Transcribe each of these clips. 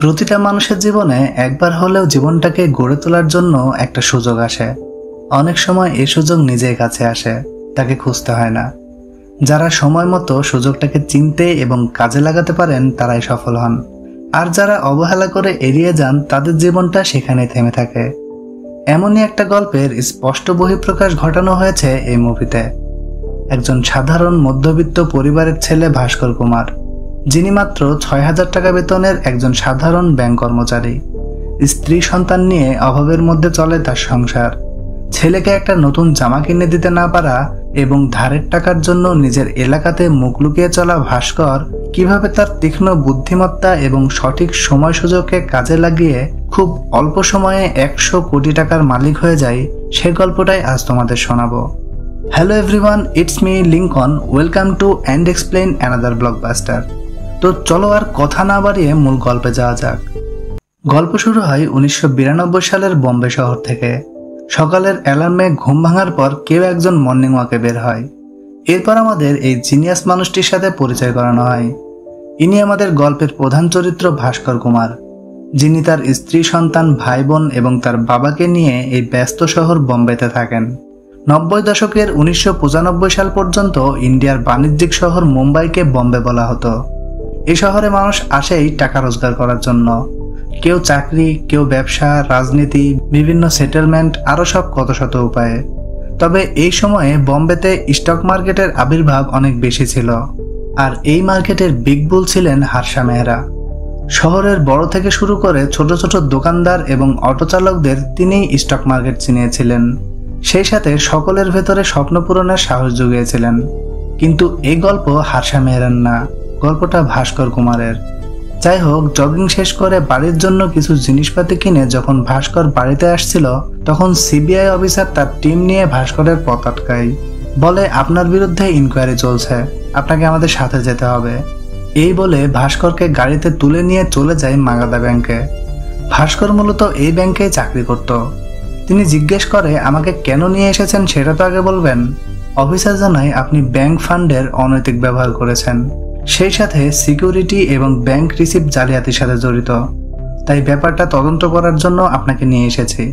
প্রতিটা মানুষের জীবনে একবার হলেও জীবনটাকে গড়ে তোলার জন্য একটা সুযোগ আসে। অনেক সময় এই সুযোগ নিজের কাছে আসে, তাকে খুঁজতে হয় না। যারা সময় মতো সুযোগটাকে চিনতে এবং কাজে লাগাতে পারেন তারাই সফল হন, আর যারা অবহেলা করে এড়িয়ে যান তাদের জীবনটা সেখানেই থেমে থাকে। এমনই একটা গল্পের স্পষ্ট বহিঃপ্রকাশ ঘটানো হয়েছে এই মুভিতে। একজন সাধারণ মধ্যবিত্ত পরিবারের ছেলে ভাস্কর কুমার, যিনি মাত্র ৬,০০০ টাকা বেতনের একজন সাধারণ ব্যাংক কর্মচারী। স্ত্রী সন্তান নিয়ে অভাবের মধ্যে চলে তার সংসার। ছেলেকে একটা নতুন জামা কিনে দিতে না পারা এবং ধারের টাকার জন্য নিজের এলাকাতে মুখ লুকিয়ে চলা ভাস্কর কিভাবে তার তীক্ষ্ণ বুদ্ধিমত্তা এবং সঠিক সময় সুযোগকে কাজে লাগিয়ে খুব অল্প সময়ে ১০০ কোটি টাকার মালিক হয়ে যায়, সে গল্পটাই আজ তোমাদের শোনাবো। Hello everyone, it's me Lincoln. Welcome to and explain another blockbuster. তো চলো আর কথা না বাড়িয়ে মূল গল্পে যাওয়া যাক। গল্প শুরু হয় ১৯৯২ সালের বোম্বে শহর থেকে। সকালের অ্যালার্মে ঘুম ভাঙার পর কেউ একজন মর্নিং ওয়াকে বের হয়। এরপর আমাদের এই জিনিয়াস মানুষটির সাথে পরিচয় করানো হয়। ইনি আমাদের গল্পের প্রধান চরিত্র ভাস্কর কুমার, যিনি তার স্ত্রী সন্তান ভাই বোন এবং তার বাবাকে নিয়ে এই ব্যস্ত শহর বোম্বেতে থাকেন। ৯০ দশকের ১৯৯৫ সাল পর্যন্ত ইন্ডিয়ার বাণিজ্যিক শহর মুম্বাইকে বোম্বে বলা হতো। এই শহরে মানুষ আসেই টাকা রোজগার করার জন্য। কেউ চাকরি, কেউ ব্যবসা, রাজনীতি, বিভিন্ন সেটেলমেন্ট, আরও সব কত শত উপায়ে। তবে এই সময়ে বোম্বেতে স্টক মার্কেটের আবির্ভাব অনেক বেশি ছিল, আর এই মার্কেটের বিগ বুল ছিলেন হার্ষা মেহরা। শহরের বড় থেকে শুরু করে ছোট ছোট দোকানদার এবং অটো চালকদের তিনিই স্টক মার্কেট চিনিয়েছিলেন। সেই সাথে সকলের ভেতরে স্বপ্ন পূরণের সাহস জুগিয়েছিলেন। কিন্তু এই গল্প হার্ষা মেহরার না, গল্পটা ভাস্কর কুমারের। যাই হোক, জগিং শেষ করে বাড়ির জন্য কিছু জিনিসপাতি কিনে যখন ভাস্কর বাড়িতে আসছিল, তখন সিবিআই অফিসার তার টিম নিয়ে ভাস্করের পথ আটকায়। বলে, আপনার বিরুদ্ধে ইনকোয়ারি চলছে, আপনাকে আমাদের সাথে যেতে হবে। এই বলে ভাস্করকে গাড়িতে তুলে নিয়ে চলে যায় মাগাদা ব্যাংকে। ভাস্কর মূলত এই ব্যাংকেই চাকরি করত। তিনি জিজ্ঞেস করে, আমাকে কেন নিয়ে এসেছেন সেটা তো আগে বলবেন। অফিসার জানায়, আপনি ব্যাংক ফান্ডের অনৈতিক ব্যবহার করেছেন, সেই সাথে সিকিউরিটি এবং ব্যাংক রিসিপ্ট জালিয়াতির সাথে জড়িত। তাই ব্যাপারটা তদন্ত করার জন্য আপনাকে নিয়ে এসেছি।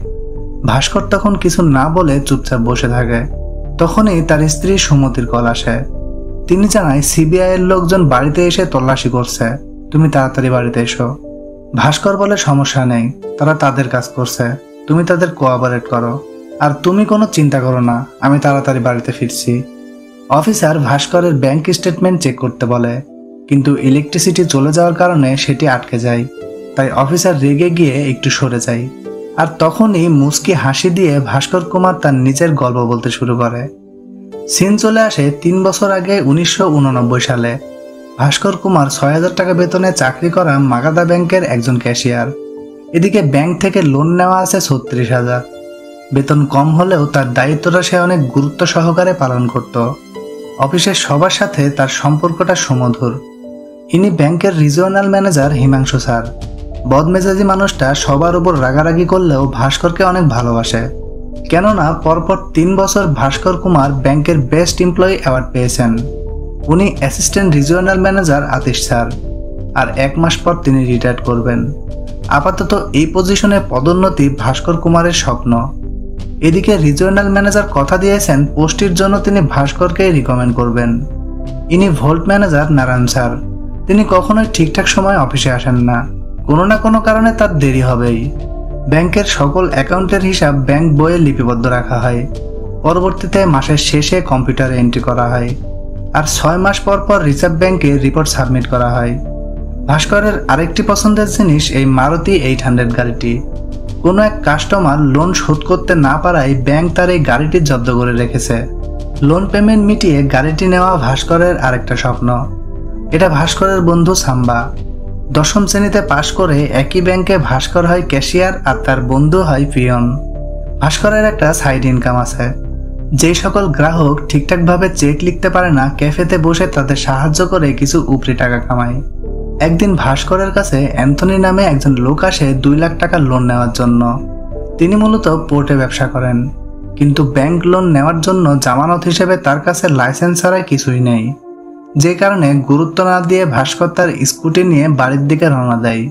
ভাস্কর তখন কিছু না বলে চুপচাপ বসে থাকে। তখনই তার স্ত্রী সুমতির কল আসে। তিনি জানায়, সিবিআই এর লোকজন বাড়িতে এসে তল্লাশি করছে, তুমি তাড়াতাড়ি বাড়িতে এসো। ভাস্কর বলে, সমস্যা নেই, তারা তাদের কাজ করছে, তুমি তাদের কোঅপারেট করো, আর তুমি কোনো চিন্তা করো না, আমি তাড়াতাড়ি বাড়িতে ফিরছি। অফিসার ভাস্করের ব্যাংক স্টেটমেন্ট চেক করতে বলে, কিন্তু ইলেকট্রিসিটি চলে যাওয়ার কারণে সেটি আটকে যায়। তাই অফিসার রেগে গিয়ে একটু সরে যায়। আর তখনই মুচকি হাসি দিয়ে ভাস্কর কুমার তার নিজের গল্প বলতে শুরু করে। সিন চলে আসে ৩ বছর আগে ১৯৮৯ সালে। ভাস্কর কুমার ৬,০০০ টাকা বেতনে চাকরি করা মাগাদা ব্যাংকের একজন ক্যাশিয়ার। এদিকে ব্যাংক থেকে লোন নেওয়া আছে ৩৬,০০০। বেতন কম হলেও তার দায়িত্বটা সে অনেক গুরুত্ব সহকারে পালন করত। অফিসের সবার সাথে তার সম্পর্কটা সুমধুর। ইনি ব্যাংকের রিজিওনাল ম্যানেজার হিমাংশু স্যার। বদমেজাজি মানুষটা সবার উপর রাগারাগি করলেও ভাস্করকে অনেক ভালোবাসে। কেননা পরপর ৩ বছর ভাস্কর কুমার ব্যাংকের বেস্ট এমপ্লয়ি অ্যাওয়ার্ড পেয়েছেন। উনি assistant regional manager Atish sir, আর ১ মাস পর তিনি রিটায়ার করবেন। আপাতত এই পজিশনে পদোন্নতি ভাস্কর কুমারের স্বপ্ন। এদিকে রিজিওনাল ম্যানেজার কথা দিয়েছেন পোস্টের জন্য তিনি ভাস্করকেই রিকমেন্ড করবেন। ইনি ভোল্ট ম্যানেজার নারায়ণ স্যার। তিনি কখনোই ঠিকঠাক সময় অফিসে আসেন না, কোনো না কোনো কারণে তার দেরি হবেই। ব্যাংকের সকল অ্যাকাউন্টের হিসাব ব্যাংক বইয়ে লিপিবদ্ধ রাখা হয়। পরবর্তীতে মাসের শেষে কম্পিউটারে এন্ট্রি করা হয়, আর ৬ মাস পর পর রিজার্ভ ব্যাংকে রিপোর্ট সাবমিট করা হয়। ভাস্করের আরেকটি পছন্দের জিনিস এই মারুতি 800 গাড়িটি। কোনো এক কাস্টমার লোন শোধ করতে না পারায় ব্যাংক তার এই গাড়িটি জব্দ করে রেখেছে। লোন পেমেন্ট মিটিয়ে গাড়িটি নেওয়া ভাস্করের আরেকটা স্বপ্ন। এটা ভাস্করের বন্ধু সাম্বা। ১০ম শ্রেণীতে পাশ করে একই ব্যাংকে ভাস্কর হয় ক্যাশিয়ার, আর তার বন্ধু হয় পিয়ন। ভাস্করের একটা সাইড ইনকাম আছে। যেই সকল গ্রাহক ঠিকঠাকভাবে চেক লিখতে পারে না, ক্যাফেতে বসে তাদের সাহায্য করে কিছু উপরি টাকা কামায়। একদিন ভাস্করের কাছে অ্যান্থনি নামে একজন লোক আসে ২ লাখ টাকা লোন নেওয়ার জন্য। তিনি মূলত পোর্টে ব্যবসা করেন, কিন্তু ব্যাংক লোন নেওয়ার জন্য জামানত হিসেবে তার কাছে লাইসেন্স ছাড়া কিছুই নেই। যে কারণে গুরুত্ব না দিয়ে ভাস্কর তার স্কুটি নিয়ে বাড়ির দিকে রওনা দেয়।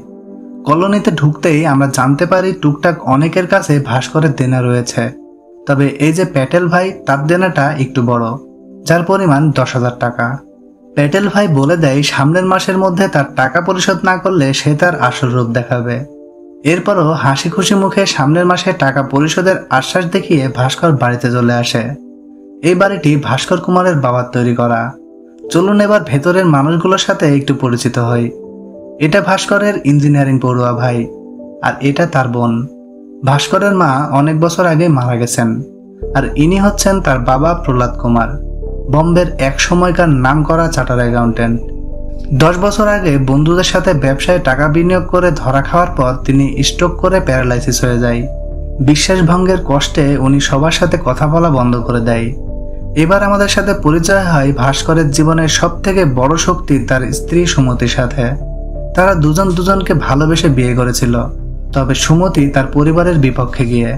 কলোনিতে ঢুকতেই আমরা জানতে পারি টুকটাক অনেকের কাছে ভাস্করের দেনা রয়েছে। তবে এই যে প্যাটেল ভাই, তার দেনাটা একটু বড়, যার পরিমাণ 10,000 টাকা। প্যাটেল ভাই বলে দেয় সামনের মাসের মধ্যে তার টাকা পরিশোধ না করলে সে তার আসল রূপ দেখাবে। এরপরও হাসি খুশি মুখে সামনের মাসে টাকা পরিশোধের আশ্বাস দেখিয়ে ভাস্কর বাড়িতে চলে আসে। এই বাড়িটি ভাস্কর কুমারের বাবার তৈরি করা। চলুন এবার ভেতরের মানুষগুলোর সাথে একটু পরিচিত হই। এটা ভাস্করের ইঞ্জিনিয়ারিং পড়ুয়া ভাই, আর এটা তার বোন। ভাস্করের মা অনেক বছর আগে মারা গেছেন, আর ইনি হচ্ছেন তার বাবা প্রহ্লাদ কুমার, বম্বের এক সময়কার নামকরা চার্টার অ্যাকাউন্টেন্ট। 10 বছর আগে বন্ধুদের সাথে ব্যবসায় টাকা বিনিয়োগ করে ধরা খাওয়ার পর তিনি স্ট্রোক করে প্যারালাইসিস হয়ে যায়। বিশ্বাসভঙ্গের কষ্টে উনি সবার সাথে কথা বলা বন্ধ করে দেয়। এবার আমাদের সাথে পরিচয় হয় ভাস্করের জীবনের সব থেকে বড় শক্তি তার স্ত্রী সুমতির সাথে। তারা দুজন দুজনকে ভালোবেসে বিয়ে করেছিল, তবে সুমতি তার পরিবারের বিপক্ষে গিয়ে।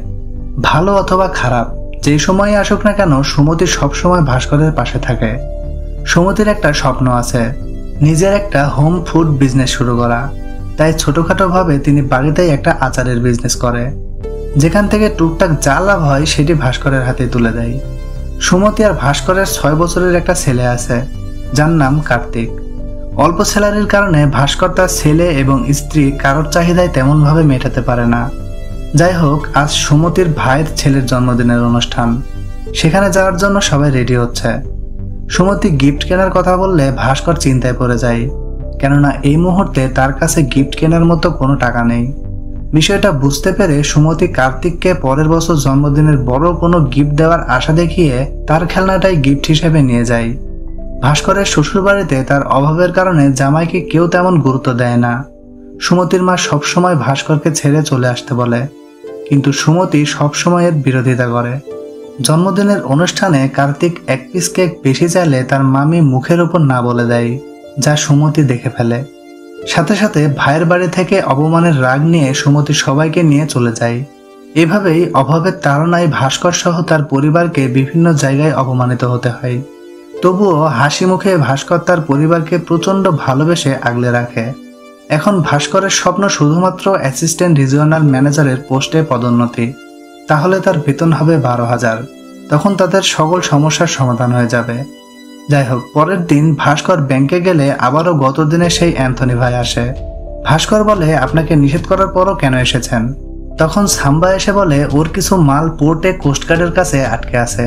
ভালো অথবা খারাপ যে সময় আসুক না কেন, সুমতি সবসময় ভাস্করের পাশে থাকে। সুমতির একটা স্বপ্ন আছে, নিজের একটা হোম ফুড বিজনেস শুরু করা। তাই ছোটখাটো ভাবে তিনি বাড়িতেই একটা আচারের বিজনেস করে, যেখান থেকে টুকটাক যা লাভ হয় সেটি ভাস্করের হাতে তুলে দেয়। সুমতি আর ভাস্করের 6 বছরের একটা ছেলে আছে, যার নাম কার্তিক। অল্প স্যালারির কারণে ভাস্কর তার ছেলে এবং স্ত্রী কারোর চাহিদায় তেমনভাবে মেটাতে পারে না। যাই হোক, আজ সুমতির ভাইয়ের ছেলের জন্মদিনের অনুষ্ঠান, সেখানে যাওয়ার জন্য সবাই রেডি হচ্ছে। সুমতি গিফট কেনার কথা বললে ভাস্কর চিন্তায় পড়ে যায়, কেননা এই মুহূর্তে তার কাছে গিফট কেনার মতো কোনো টাকা নেই। বিষয়টা বুঝতে পেরে সুমতি কার্তিককে পরের বছর জন্মদিনের বড় কোনো গিফট দেওয়ার আশা দেখিয়ে তার খেলনাটাই গিফট হিসেবে নিয়ে যায়। ভাস্করের শ্বশুরবাড়িতে তার অভাবের কারণে জামাইকে কেউ তেমন গুরুত্ব দেয় না। সুমতির মা সবসময় ভাস্করকে ছেড়ে চলে আসতে বলে, কিন্তু সুমতি সবসময় এর বিরোধিতা করে। জন্মদিনের অনুষ্ঠানে কার্তিক 1 পিস কেক বেশি চাইলে তার মামি মুখের উপর না বলে দেয়, যা সুমতি দেখে ফেলে। সাথে সাথে ভাইয়ের বাড়ি থেকে অপমানের রাগ নিয়ে সুমতি সবাইকে নিয়ে চলে যায়। এভাবেই অভাবের তাড়নায় ভাস্কর সহ তার পরিবারকে বিভিন্ন জায়গায় অপমানিত হতে হয়। তবুও হাসি মুখে ভাস্কর তার পরিবারকে প্রচণ্ড ভালোবেসে আগলে রাখে। এখন ভাস্করের স্বপ্ন শুধুমাত্র অ্যাসিস্ট্যান্ট রিজিওনাল ম্যানেজারের পোস্টে পদোন্নতি, তাহলে তার বেতন হবে 12,000। তখন তাদের সকল সমস্যার সমাধান হয়ে যাবে। যাই হোক, পরের দিন ভাস্কর ব্যাংকে গেলে আবারও গত দিনে সেই অ্যান্থনি ভাই আসে। ভাস্কর বলে, আপনাকে নিষেধ করার পরও কেন এসেছেন? তখন সাম্বা এসে বলে, ওর কিছু মাল পোর্টে কোস্টগার্ডের কাছে আটকে আছে,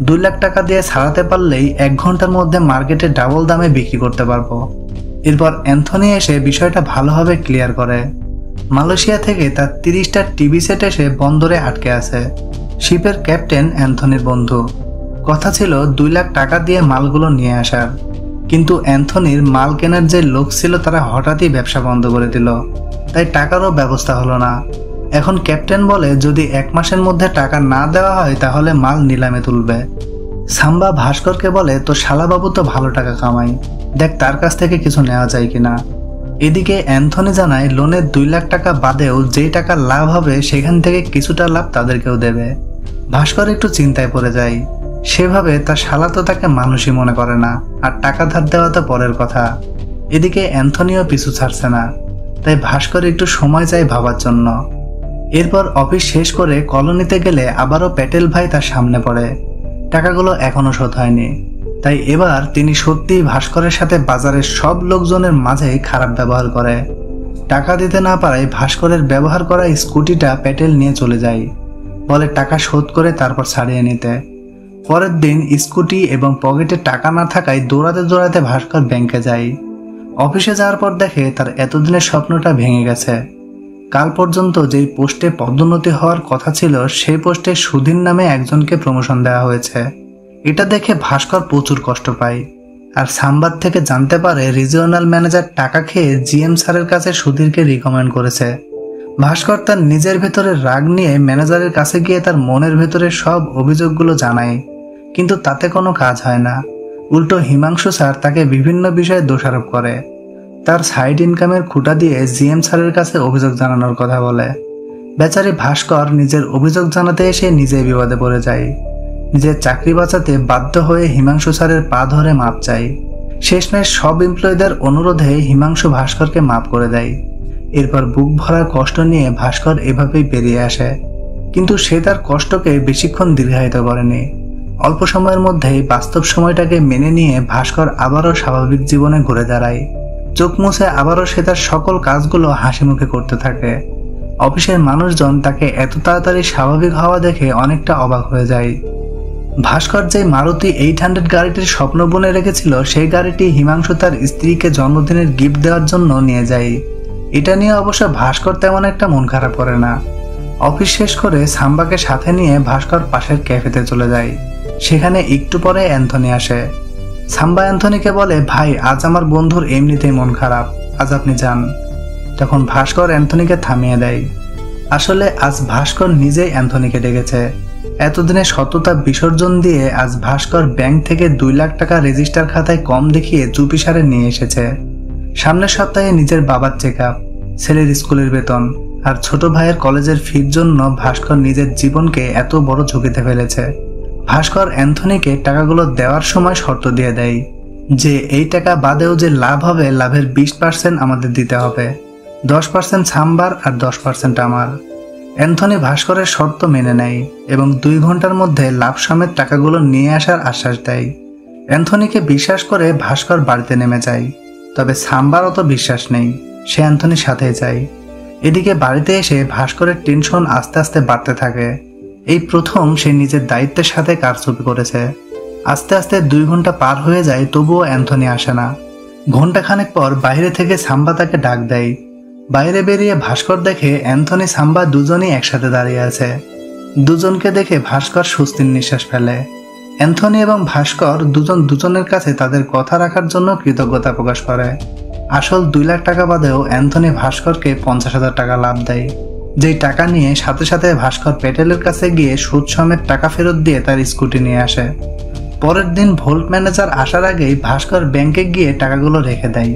2 লাখ টাকা দিয়ে ছাড়াতে পারলেই 1 ঘন্টার মধ্যে মার্কেটে ডাবল দামে বিক্রি করতে পারবো। এরপর অ্যান্থনি এসে বিষয়টা ভালোভাবে ক্লিয়ার করে। মালয়েশিয়া থেকে তার 30টা টিভি সেট এসে বন্দরে আটকে আছে। শিপের ক্যাপ্টেন অ্যান্থনির বন্ধু। কথা ছিল 2 লাখ টাকা দিয়ে মালগুলো নিয়ে আসার, কিন্তু অ্যান্থনির মাল কেনার যে লোক ছিল তারা হঠাৎই ব্যবসা বন্ধ করে দিল, তাই টাকারও ব্যবস্থা হলো না। এখন ক্যাপ্টেন বলে, যদি 1 মাসের মধ্যে টাকা না দেওয়া হয় তাহলে মাল নিলামে তুলবে। সাম্বা ভাস্করকে বলে, তো শালাবাবু তো ভালো টাকা কামাই, দেখ তার কাছ থেকে কিছু নেওয়া যায় কিনা। এদিকে অ্যান্থনি জানায়, লোনের 2 লাখ টাকা বাদেও যেই টাকা লাভ হবে সেখান থেকে কিছুটা লাভ তাদেরকেও দেবে। ভাস্কর একটু চিন্তায় পড়ে যায়। সেভাবে তার শালা তো তাকে মানুষই মনে করে না, আর টাকা ধার দেওয়া তো পরের কথা। এদিকে অ্যান্থনিও পিছু ছাড়ছে না, তাই ভাস্কর একটু সময় চায় ভাবার জন্য। এরপর অফিস শেষ করে কলোনিতে গেলে আবারও প্যাটেল ভাই তার সামনে পড়ে। টাকাগুলো এখনো শোধ হয়নি, তাই এবার তিনি সত্যিই ভাস্করের সাথে বাজারের সব লোকজনের মাঝেই খারাপ ব্যবহার করে। টাকা দিতে না পারায় ভাস্করের ব্যবহার করা স্কুটিটা প্যাটেল নিয়ে চলে যায়, বলে টাকা শোধ করে তারপর ছাড়িয়ে নিতে। পরের দিন স্কুটি এবং পকেটে টাকা না থাকায় দৌড়াতে দৌড়াতে ভাস্কর ব্যাংকে যায়। অফিসে যাওয়ার পর দেখে তার এতদিনের স্বপ্নটা ভেঙে গেছে। কাল পর্যন্ত যেই পোস্টে পদোন্নতি হওয়ার কথা ছিল সেই পোস্টে সুধীর নামে একজনকে প্রমোশন দেওয়া হয়েছে। এটা দেখে ভাস্কর প্রচুর কষ্ট পায়, আর সাম্বাদ থেকে জানতে পারে রিজিওনাল ম্যানেজার টাকা খেয়ে জিএম স্যারের কাছে সুধীরকে রিকমেন্ড করেছে। ভাস্কর তার নিজের ভেতরে রাগ নিয়ে ম্যানেজারের কাছে গিয়ে তার মনের ভেতরে সব অভিযোগগুলো জানায়, কিন্তু তাতে কোনো কাজ হয় না। উল্টো হিমাংশু স্যার তাকে বিভিন্ন বিষয়ে দোষারোপ করে। তার সাইড ইনকামের খুঁটা দিয়ে জিএম স্যারের কাছে অভিযোগ জানানোর কথা বলে। বেচারি ভাস্কর নিজের অভিযোগ জানাতে এসে নিজেই বিপদে পড়ে যায়। নিজের চাকরি বাঁচাতে বাধ্য হয়ে হিমাংশু স্যারের পা ধরে মাপ চায়। শেষমেশ সব এমপ্লয়ীদের অনুরোধে হিমাংশু ভাস্করকে মাপ করে দেয়। এরপর বুক ভরা কষ্ট নিয়ে ভাস্কর এভাবেই বেরিয়ে আসে, কিন্তু সে তার কষ্টকে বেশিক্ষণ দীর্ঘায়িত করেনি। অল্প সময়ের মধ্যেই বাস্তব সময়টাকে মেনে নিয়ে ভাস্কর আবারও স্বাভাবিক জীবনে ঘুরে দাঁড়ায়। চোখ মুছে আবারও সে তার সকল কাজগুলো হাসি মুখে করতে থাকে। অফিসের মানুষজন তাকে এত তাড়াতাড়ি স্বাভাবিক হওয়া দেখে অনেকটা অবাক হয়ে যায়। ভাস্কর যে মারুতি 800 গাড়িটির স্বপ্ন বুনে রেখেছিল, সেই গাড়িটি হিমাংশু তার স্ত্রীকে জন্মদিনের গিফট দেওয়ার জন্য নিয়ে যায়। এটা নিয়ে অবশ্য ভাস্কর তেমন একটা মন খারাপ করে না। অফিস শেষ করে সাম্বাকে সাথে নিয়ে ভাস্কর পাশের ক্যাফেতে চলে যায়। সেখানে একটু পরে অ্যান্থনি আসে। সাম্বা অ্যান্থনিকে বলে, ভাই আজ আমার বন্ধুর এমনিতেই মন খারাপ, আজ আপনি যান। তখন ভাস্কর অ্যান্থনিকে থামিয়ে দেয়। আসলে আজ ভাস্কর নিজেই অ্যান্থনিকে ডেকেছে। এতদিনে সততা বিসর্জন দিয়ে আজ ভাস্কর ব্যাংক থেকে 2 লাখ টাকা রেজিস্টার খাতায় কম দেখিয়ে চুপিসারে নিয়ে এসেছে। সামনের সপ্তাহে নিজের বাবার চেক আপ, ছেলের স্কুলের বেতন আর ছোট ভাইয়ের কলেজের ফির জন্য ভাস্কর নিজের জীবনকে এত বড় ঝুঁকিতে ফেলেছে। ভাস্কর অ্যান্থনিকে টাকাগুলো দেওয়ার সময় শর্ত দিয়ে দেয় যে এই টাকা বাদেও যে লাভ হবে, লাভের 20% আমাদের দিতে হবে, 10% সাম্বার আর 10% আমার। অ্যান্থনি ভাস্করের শর্ত মেনে নেয় এবং 2 ঘন্টার মধ্যে লাভ সমেত টাকাগুলো নিয়ে আসার আশ্বাস দেয়। অ্যান্থনিকে বিশ্বাস করে ভাস্কর বাড়িতে নেমে যায়। তবে সাম্বার অত বিশ্বাস নেই, সে অ্যান্থনির সাথেই যায়। এদিকে বাড়িতে এসে ভাস্করের টেনশন আস্তে আস্তে বাড়তে থাকে। এই প্রথম সে নিজের দায়িত্বের সাথে কারচুপি করেছে। আস্তে আস্তে 2 ঘন্টা পার হয়ে যায়, তবুও অ্যান্থনি আসে না। ঘন্টাখানেক পর বাইরে থেকে সাম্বা তাকে ডাক দেয়। বাইরে বেরিয়ে ভাস্কর দেখে অ্যান্থনি সাম্বা দুজনই একসাথে দাঁড়িয়ে আছে। দুজনকে দেখে ভাস্কর স্বস্তির নিঃশ্বাস ফেলে। অ্যান্থনি এবং ভাস্কর দুজন দুজনের কাছে তাদের কথা রাখার জন্য কৃতজ্ঞতা প্রকাশ করে। আসল 2 লাখ টাকা বাদেও অ্যান্থনি ভাস্করকে 50,000 টাকা লাভ দেয়, যেই টাকা নিয়ে সাথে সাথে ভাস্কর প্যাটেলের কাছে গিয়ে সুদ সমেত টাকা ফেরত দিয়ে তার স্কুটি নিয়ে আসে। পরের দিন ভোল্ট ম্যানেজার আসার আগেই ভাস্কর ব্যাংকে গিয়ে টাকাগুলো রেখে দেয়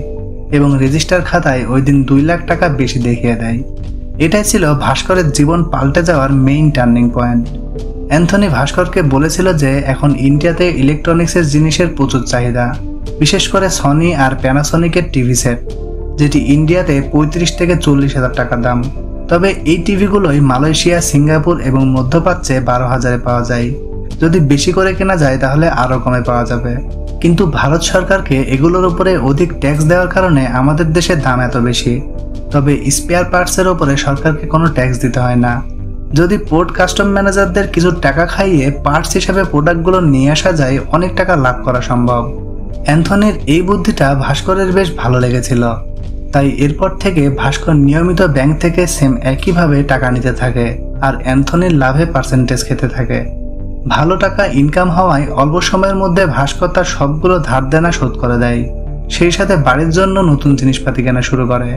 এবং রেজিস্টার খাতায় ওই দিন 2 লাখ টাকা বেশি দেখিয়ে দেয়। এটাই ছিল ভাস্করের জীবন পাল্টে যাওয়ার মেইন টার্নিং পয়েন্ট। অ্যান্থনি ভাস্করকে বলেছিল যে এখন ইন্ডিয়াতে ইলেকট্রনিক্সের জিনিসের প্রচুর চাহিদা, বিশেষ করে সনি আর প্যানাসনিকের টিভি সেট, যেটি ইন্ডিয়াতে 35 থেকে 40,000 টাকা দাম। তবে এই টিভিগুলোই মালয়েশিয়া, সিঙ্গাপুর এবং মধ্যপ্রাচ্যে 12,000-এ পাওয়া যায়। যদি বেশি করে কেনা যায় তাহলে আরও কমে পাওয়া যাবে। কিন্তু ভারত সরকারকে এগুলোর উপরে অধিক ট্যাক্স দেওয়ার কারণে আমাদের দেশের দাম এত বেশি। তবে স্পেয়ার পার্টসের উপরে সরকারকে কোনো ট্যাক্স দিতে হয় না। যদি পোর্ট কাস্টম ম্যানেজারদের কিছু টাকা খাইয়ে পার্টস হিসাবে প্রোডাক্টগুলো নিয়ে আসা যায়, অনেক টাকা লাভ করা সম্ভব। অ্যান্থনির এই বুদ্ধিটা ভাস্করের বেশ ভালো লেগেছিল। তাই এরপর থেকে ভাস্কর নিয়মিত ব্যাংক থেকে সেম একইভাবে টাকা নিতে থাকে আর অ্যান্থনির লাভে পার্সেন্টেজ খেতে থাকে। ভালো টাকা ইনকাম হওয়ায় অল্প সময়ের মধ্যে ভাস্কর তার সবগুলো ধার দেনা শোধ করে দেয়। সেই সাথে বাড়ির জন্য নতুন জিনিসপাতি কেনা শুরু করে।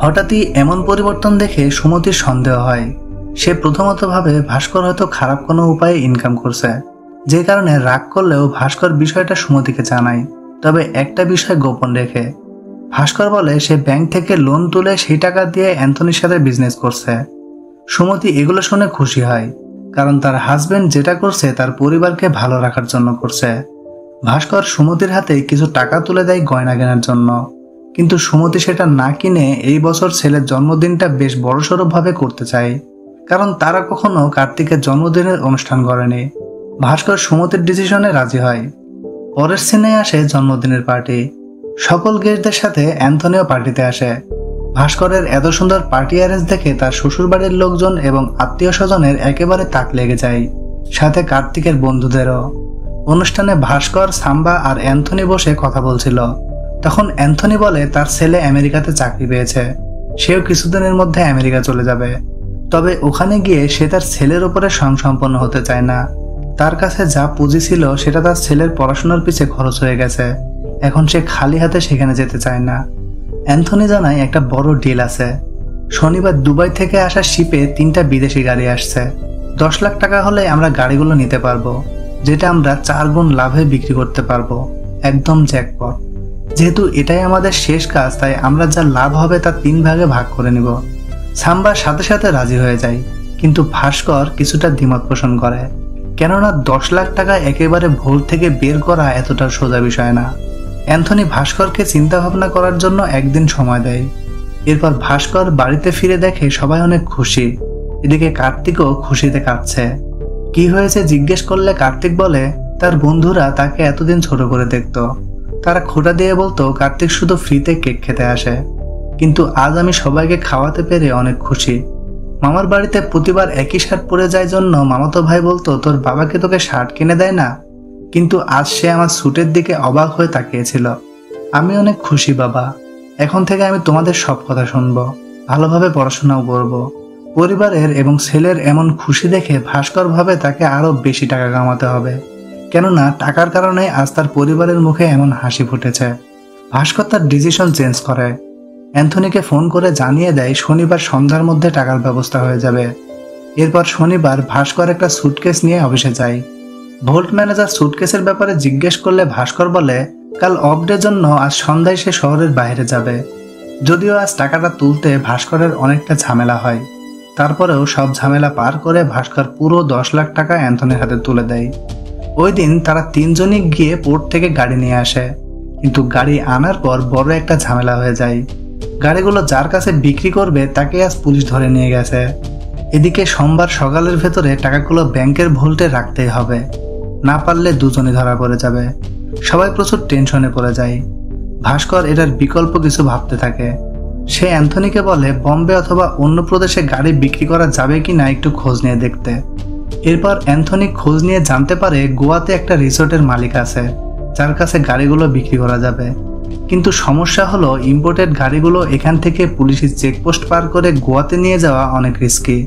হঠাৎই এমন পরিবর্তন দেখে সুমতির সন্দেহ হয়। সে প্রথমত ভাবে ভাস্কর হয়তো খারাপ কোনো উপায়ে ইনকাম করছে, যে কারণে রাগ করলেও ভাস্কর বিষয়টা সুমতিকে জানায়, তবে একটা বিষয় গোপন রেখে। ভাস্কর বলে সে ব্যাংক থেকে লোন তুলে সেই টাকা দিয়ে অ্যান্থনির সাথে বিজনেস করছে। সুমতি এগুলো শুনে খুশি হয়, কারণ তার হাজবেন্ড যেটা করছে তার পরিবারকে ভালো রাখার জন্য করছে। ভাস্কর সুমতির হাতে কিছু টাকা তুলে দেয় গয়না কেনার জন্য, কিন্তু সুমতি সেটা না কিনে এই বছর ছেলের জন্মদিনটা বেশ বড়সড় ভাবে করতে চায়, কারণ তারা কখনো কার্তিকের জন্মদিনের অনুষ্ঠান করেনি। ভাস্কর সুমতির ডিসিশনে রাজি হয়। পরের সিনে আসে জন্মদিনের পার্টি। সকল গেস্টদের সাথে অ্যান্থনিও পার্টিতে আসে। ভাস্করের এত সুন্দর পার্টি অ্যারেঞ্জ দেখে তার শ্বশুরবাড়ির লোকজন এবং আত্মীয় স্বজনের একেবারে তাক লেগে যায়, সাথে কার্তিকের বন্ধুদেরও। অনুষ্ঠানে ভাস্কর, সাম্বা আর অ্যান্থনি বসে কথা বলছিল। তখন অ্যান্থনি বলে তার ছেলে আমেরিকাতে চাকরি পেয়েছে, সেও কিছুদিনের মধ্যে আমেরিকা চলে যাবে। তবে ওখানে গিয়ে সে তার ছেলের উপরে স্বয়ংসম্পন্ন হতে চায় না। তার কাছে যা পুঁজি ছিল সেটা তার ছেলের পড়াশোনার পিছে খরচ হয়ে গেছে, এখন সে খালি হাতে সেখানে যেতে চায় না। অ্যান্থনি জানায় একটা বড় ডিল আছে। শনিবার দুবাই থেকে আসা শিপে 3টা বিদেশি গাড়ি আসছে। 10 লাখ টাকা হলে আমরা গাড়িগুলো নিতে পারবো, যেটা আমরা 4 গুণ লাভে বিক্রি করতে পারবো। একদম জ্যাকপট। যেহেতু এটাই আমাদের শেষ কাজ, তাই আমরা যা লাভ হবে তা 3 ভাগে ভাগ করে নিব। সাম্বার সাথে সাথে রাজি হয়ে যায়, কিন্তু ভাস্কর কিছুটা দ্বিমত পোষণ করে, কেননা 10 লাখ টাকা একেবারে ভোর থেকে বের করা এতটা সোজা বিষয় না। অ্যান্থনি ভাস্করকে চিন্তা ভাবনা করার জন্য একদিন সময় দেয়। এরপর ভাস্কর বাড়িতে ফিরে দেখে সবাই অনেক খুশি। এদিকে কার্তিকও খুশিতে কাঁদছে। কি হয়েছে জিজ্ঞেস করলে কার্তিক বলে তার বন্ধুরা তাকে এতদিন ছোট করে দেখত। তারা খোঁটা দিয়ে বলতো কার্তিক শুধু ফ্রিতে কেক খেতে আসে, কিন্তু আজ আমি সবাইকে খাওয়াতে পেরে অনেক খুশি। মামার বাড়িতে প্রতিবার একই শার্ট পরে যায় জন্য মামাতো ভাই বলতো তোর বাবাকে তোকে শার্ট কিনে দেয় না, কিন্তু আজ সে আমার স্যুটের দিকে অবাক হয়ে তাকিয়েছিল। আমি অনেক খুশি বাবা, এখন থেকে আমি তোমাদের সব কথা শুনবো, ভালোভাবে পড়াশোনাও করব। পরিবারের এবং ছেলের এমন খুশি দেখে ভাস্কর ভাবে তাকে আরো বেশি টাকা কামাতে হবে, কেননা টাকার কারণে আজ তার পরিবারের মুখে এমন হাসি ফুটেছে। ভাস্কর তার ডিসিশন চেঞ্জ করে, অ্যান্থনিকে ফোন করে জানিয়ে দেয় শনিবার সন্ধ্যার মধ্যে টাকার ব্যবস্থা হয়ে যাবে। এরপর শনিবার ভাস্কর একটা সুটকেস নিয়ে অফিসে যায়। ভোল্ট ম্যানেজার সুটকেসের ব্যাপারে জিজ্ঞেস করলে ভাস্কর বলে কাল অফ ডে জন্য আজ সন্ধ্যায় সে শহরের বাইরে যাবে। যদিও আজ টাকাটা তুলতে ভাস্করের অনেকটা ঝামেলা হয়, তারপরেও সব ঝামেলা পার করে ভাস্কর পুরো 10 লাখ টাকা অ্যান্থনির হাতে তুলে দেয়। ওই দিন তারা তিনজনই গিয়ে পোর্ট থেকে গাড়ি নিয়ে আসে, কিন্তু গাড়ি আনার পর বড় একটা ঝামেলা হয়ে যায়। গাড়িগুলো যার কাছে বিক্রি করবে তাকে আজ পুলিশ ধরে নিয়ে গেছে। এদিকে সোমবার সকালের ভেতরে টাকাগুলো ব্যাংকের ভোল্টে রাখতেই হবে, না পারলে দুজনই ধরা পড়ে যাবে। সবাই প্রচুর টেনশনে পড়ে যায়। ভাস্কর এটার বিকল্প কিছু ভাবতে থাকে। সে অ্যান্থনিকে বলে বম্বে অথবা অন্য প্রদেশে গাড়ি বিক্রি করা যাবে কি না একটু খোঁজ নিয়ে দেখতে। এরপর অ্যান্থনি খোঁজ নিয়ে জানতে পারে গোয়াতে একটা রিসোর্টের মালিক আছে যার কাছে গাড়িগুলো বিক্রি করা যাবে, কিন্তু সমস্যা হলো ইম্পোর্টেড গাড়িগুলো এখান থেকে পুলিশি চেকপোস্ট পার করে গোয়াতে নিয়ে যাওয়া অনেক রিস্কি।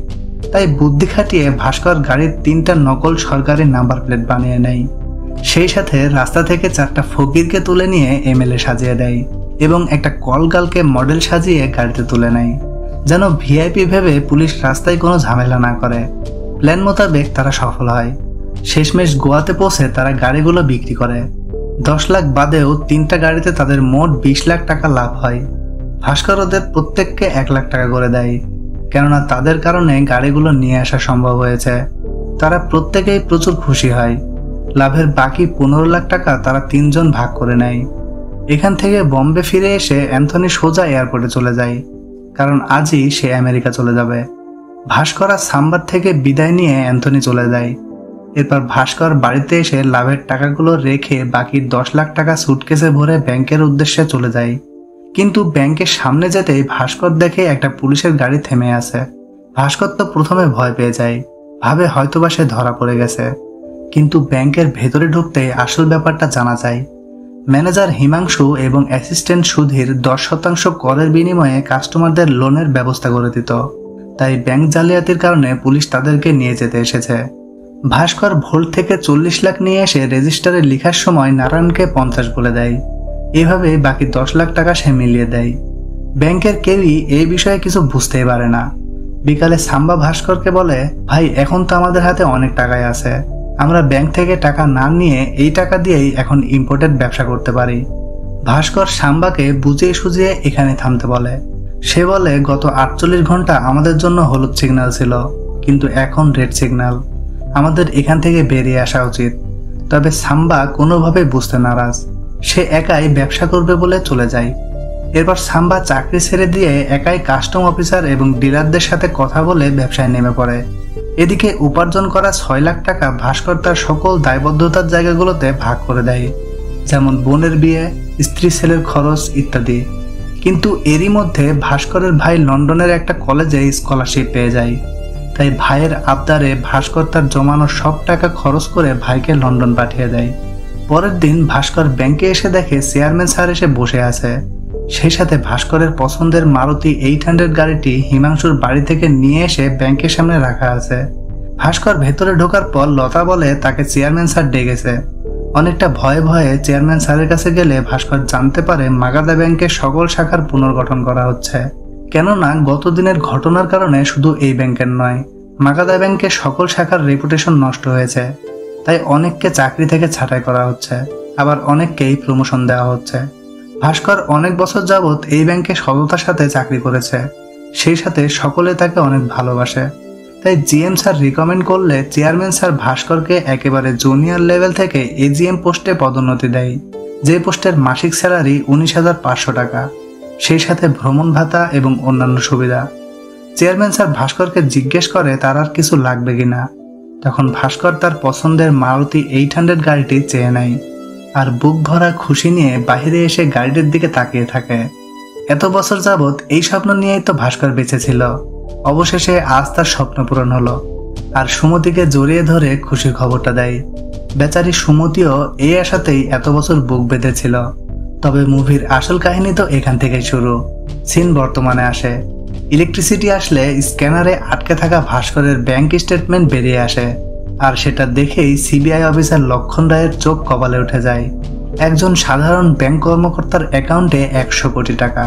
তাই বুদ্ধি খাটিয়ে ভাস্কর গাড়ির 3টা নকল সরকারি নাম্বার প্লেট বানিয়ে নেয়। সেই সাথে রাস্তা থেকে 4টা ফকিরকে তুলে নিয়ে এমএলএ সাজিয়ে দেয় এবং একটা কলগালকে মডেল সাজিয়ে গাড়িতে তুলে নেয়, যেন ভিআইপি ভেবে পুলিশ রাস্তায় কোনো ঝামেলা না করে। প্ল্যান মোতাবেক তারা সফল হয়। শেষমেশ গোয়াতে পৌঁছে তারা গাড়িগুলো বিক্রি করে। 10 লাখ বাদেও 3টা গাড়িতে তাদের মোট 20 লাখ টাকা লাভ হয়। ভাস্কর ওদের প্রত্যেককে 1 লাখ টাকা করে দেয়, কেননা তাদের কারণে গাড়িগুলো নিয়ে আসা সম্ভব হয়েছে। তারা প্রত্যেকেই প্রচুর খুশি হয়। লাভের বাকি 15 লাখ টাকা তারা 3 জন ভাগ করে নেয়। এখান থেকে বম্বে ফিরে এসে অ্যান্থনি সোজা এয়ারপোর্টে চলে যায়, কারণ আজই সে আমেরিকা চলে যাবে। ভাস্কর আর সাম্বার থেকে বিদায় নিয়ে অ্যান্থনি চলে যায়। এরপর ভাস্কর বাড়িতে এসে লাভের টাকাগুলো রেখে বাকি 10 লাখ টাকা সুটকেসে ভরে ব্যাংকের উদ্দেশ্যে চলে যায়। কিন্তু ব্যাংকের সামনে যেতেই ভাস্কর দেখে একটা পুলিশের গাড়ি থেমে আছে। ভাস্কর তো প্রথমে ভয় পেয়ে যায়, ভাবে হয়তোবা সে ধরা পড়ে গেছে। কিন্তু ব্যাংকের ভেতরে ঢুকতেই আসল ব্যাপারটা জানা যায়। ম্যানেজার হিমাংশু এবং অ্যাসিস্ট্যান্ট সুধীর 10% করের বিনিময়ে কাস্টমারদের লোনের ব্যবস্থা করে দিত। তাই ব্যাংক জালিয়াতির কারণে পুলিশ তাদেরকে নিয়ে যেতে এসেছে। ভাস্কর ভোল্ট থেকে 40 লাখ নিয়ে এসে রেজিস্টারে লেখার সময় নারায়ণকে 50 বলে দেয়। এভাবে বাকি 10 লাখ টাকা সে মিলিয়ে দেয়। ব্যাংকের কেউই এই বিষয়ে কিছু বুঝতেই পারে না। বিকালে সাম্বা ভাস্করকে বলে ভাই এখন তো আমাদের হাতে অনেক টাকাই আছে, আমরা ব্যাংক থেকে টাকা না নিয়ে এই টাকা দিয়েই এখন ইম্পোর্টেড ব্যবসা করতে পারি। ভাস্কর সাম্বাকে বুঝিয়ে সুঝিয়ে এখানে থামতে বলে। সে বলে গত 48 ঘন্টা আমাদের জন্য হলুদ সিগন্যাল ছিল, কিন্তু এখন রেড সিগন্যাল, আমাদের এখান থেকে বেরিয়ে আসা উচিত। তবে সাম্বা কোনোভাবে বুঝতে নারাজ। সে একাই ব্যবসা করবে বলে চলে যায়। এরপর সাম্বা চাকরি ছেড়ে দিয়ে একাই কাস্টম অফিসার এবং ডিলারদের সাথে কথা বলে ব্যবসায় নেমে পড়ে। এদিকে উপার্জন করা 6 লাখ টাকা ভাস্কর তার সকল দায়বদ্ধতার জায়গাগুলোতে ভাগ করে দেয়, যেমন বোনের বিয়ে, স্ত্রী ছেলের খরচ ইত্যাদি। কিন্তু এরই মধ্যে ভাস্করের ভাই লন্ডনের একটা কলেজে স্কলারশিপ পেয়ে যায়। তাই ভাইয়ের আবদারে ভাস্কর তার জমানো সব টাকা খরচ করে ভাইকে লন্ডন পাঠিয়ে দেয়। পরের দিন ভাস্কর ব্যাংকে এসে দেখে চেয়ারম্যান স্যার এসে বসে আছে। সেই সাথে ভাস্করের পছন্দের মারুতি 800 গাড়িটি হিমাংশুর বাড়ি থেকে নিয়ে এসে ব্যাংকের সামনে রাখা আছে। ভাস্কর ভেতরে ঢোকার পর লতা বলে তাকে চেয়ারম্যান স্যার ডেকেছে। অনেকটা ভয়ে ভয়ে চেয়ারম্যান স্যারের কাছে গেলে ভাস্কর জানতে পারে মাগাদা ব্যাংকের সকল শাখার পুনর্গঠন করা হচ্ছে। কেননা গত দিনের ঘটনার কারণে শুধু এই ব্যাংকের নয়, মাগাদা ব্যাংকের সকল শাখার রেপুটেশন নষ্ট হয়েছে। তাই অনেককে চাকরি থেকে ছাঁটাই করা হচ্ছে, আবার অনেককেই প্রমোশন দেওয়া হচ্ছে। ভাস্কর অনেক বছর যাবৎ এই ব্যাংকে সততার সাথে চাকরি করেছে, সেই সাথে সকলে তাকে অনেক ভালোবাসে। তাই জিএম স্যার রিকমেন্ড করলে চেয়ারম্যান স্যার ভাস্করকে একেবারে জুনিয়র লেভেল থেকে এজিএম পোস্টে পদোন্নতি দেয়, যে পোস্টের মাসিক স্যালারি 19,500 টাকা। সেই সাথে ভ্রমণ ভাতা এবং অন্যান্য সুবিধা। চেয়ারম্যান স্যার ভাস্করকে জিজ্ঞেস করে তার আর কিছু লাগবে কিনা। তখন ভাস্কর তার পছন্দের মারুতি 800 গাড়িটি চেয়ে নেয় আর বুক ভরা খুশি নিয়ে বাহিরে এসে গাড়িটির দিকে তাকিয়ে থাকে। এত বছর যাবৎ এই স্বপ্ন নিয়েই তো ভাস্কর বেঁচে ছিল। অবশেষে আজ তার স্বপ্ন পূরণ হলো। আর সুমতিকে জড়িয়ে ধরে খুশির খবরটা দেয়। বেচারি সুমতিও এই আশাতেই এত বছর বুক বেঁধেছিল। তবে মুভির আসল কাহিনী তো এখান থেকেই শুরু। সিন বর্তমানে আসে। ইলেকট্রিসিটি আসলে স্ক্যানারে আটকে থাকা ভাস্করের ব্যাংক স্টেটমেন্ট বেরিয়ে আসে। আর সেটা দেখেই সিবিআই অফিসার লক্ষণ রায়ের চোখ কপালে উঠে যায়। একজন সাধারণ ব্যাংক কর্মকর্তার অ্যাকাউন্টে 100 কোটি টাকা।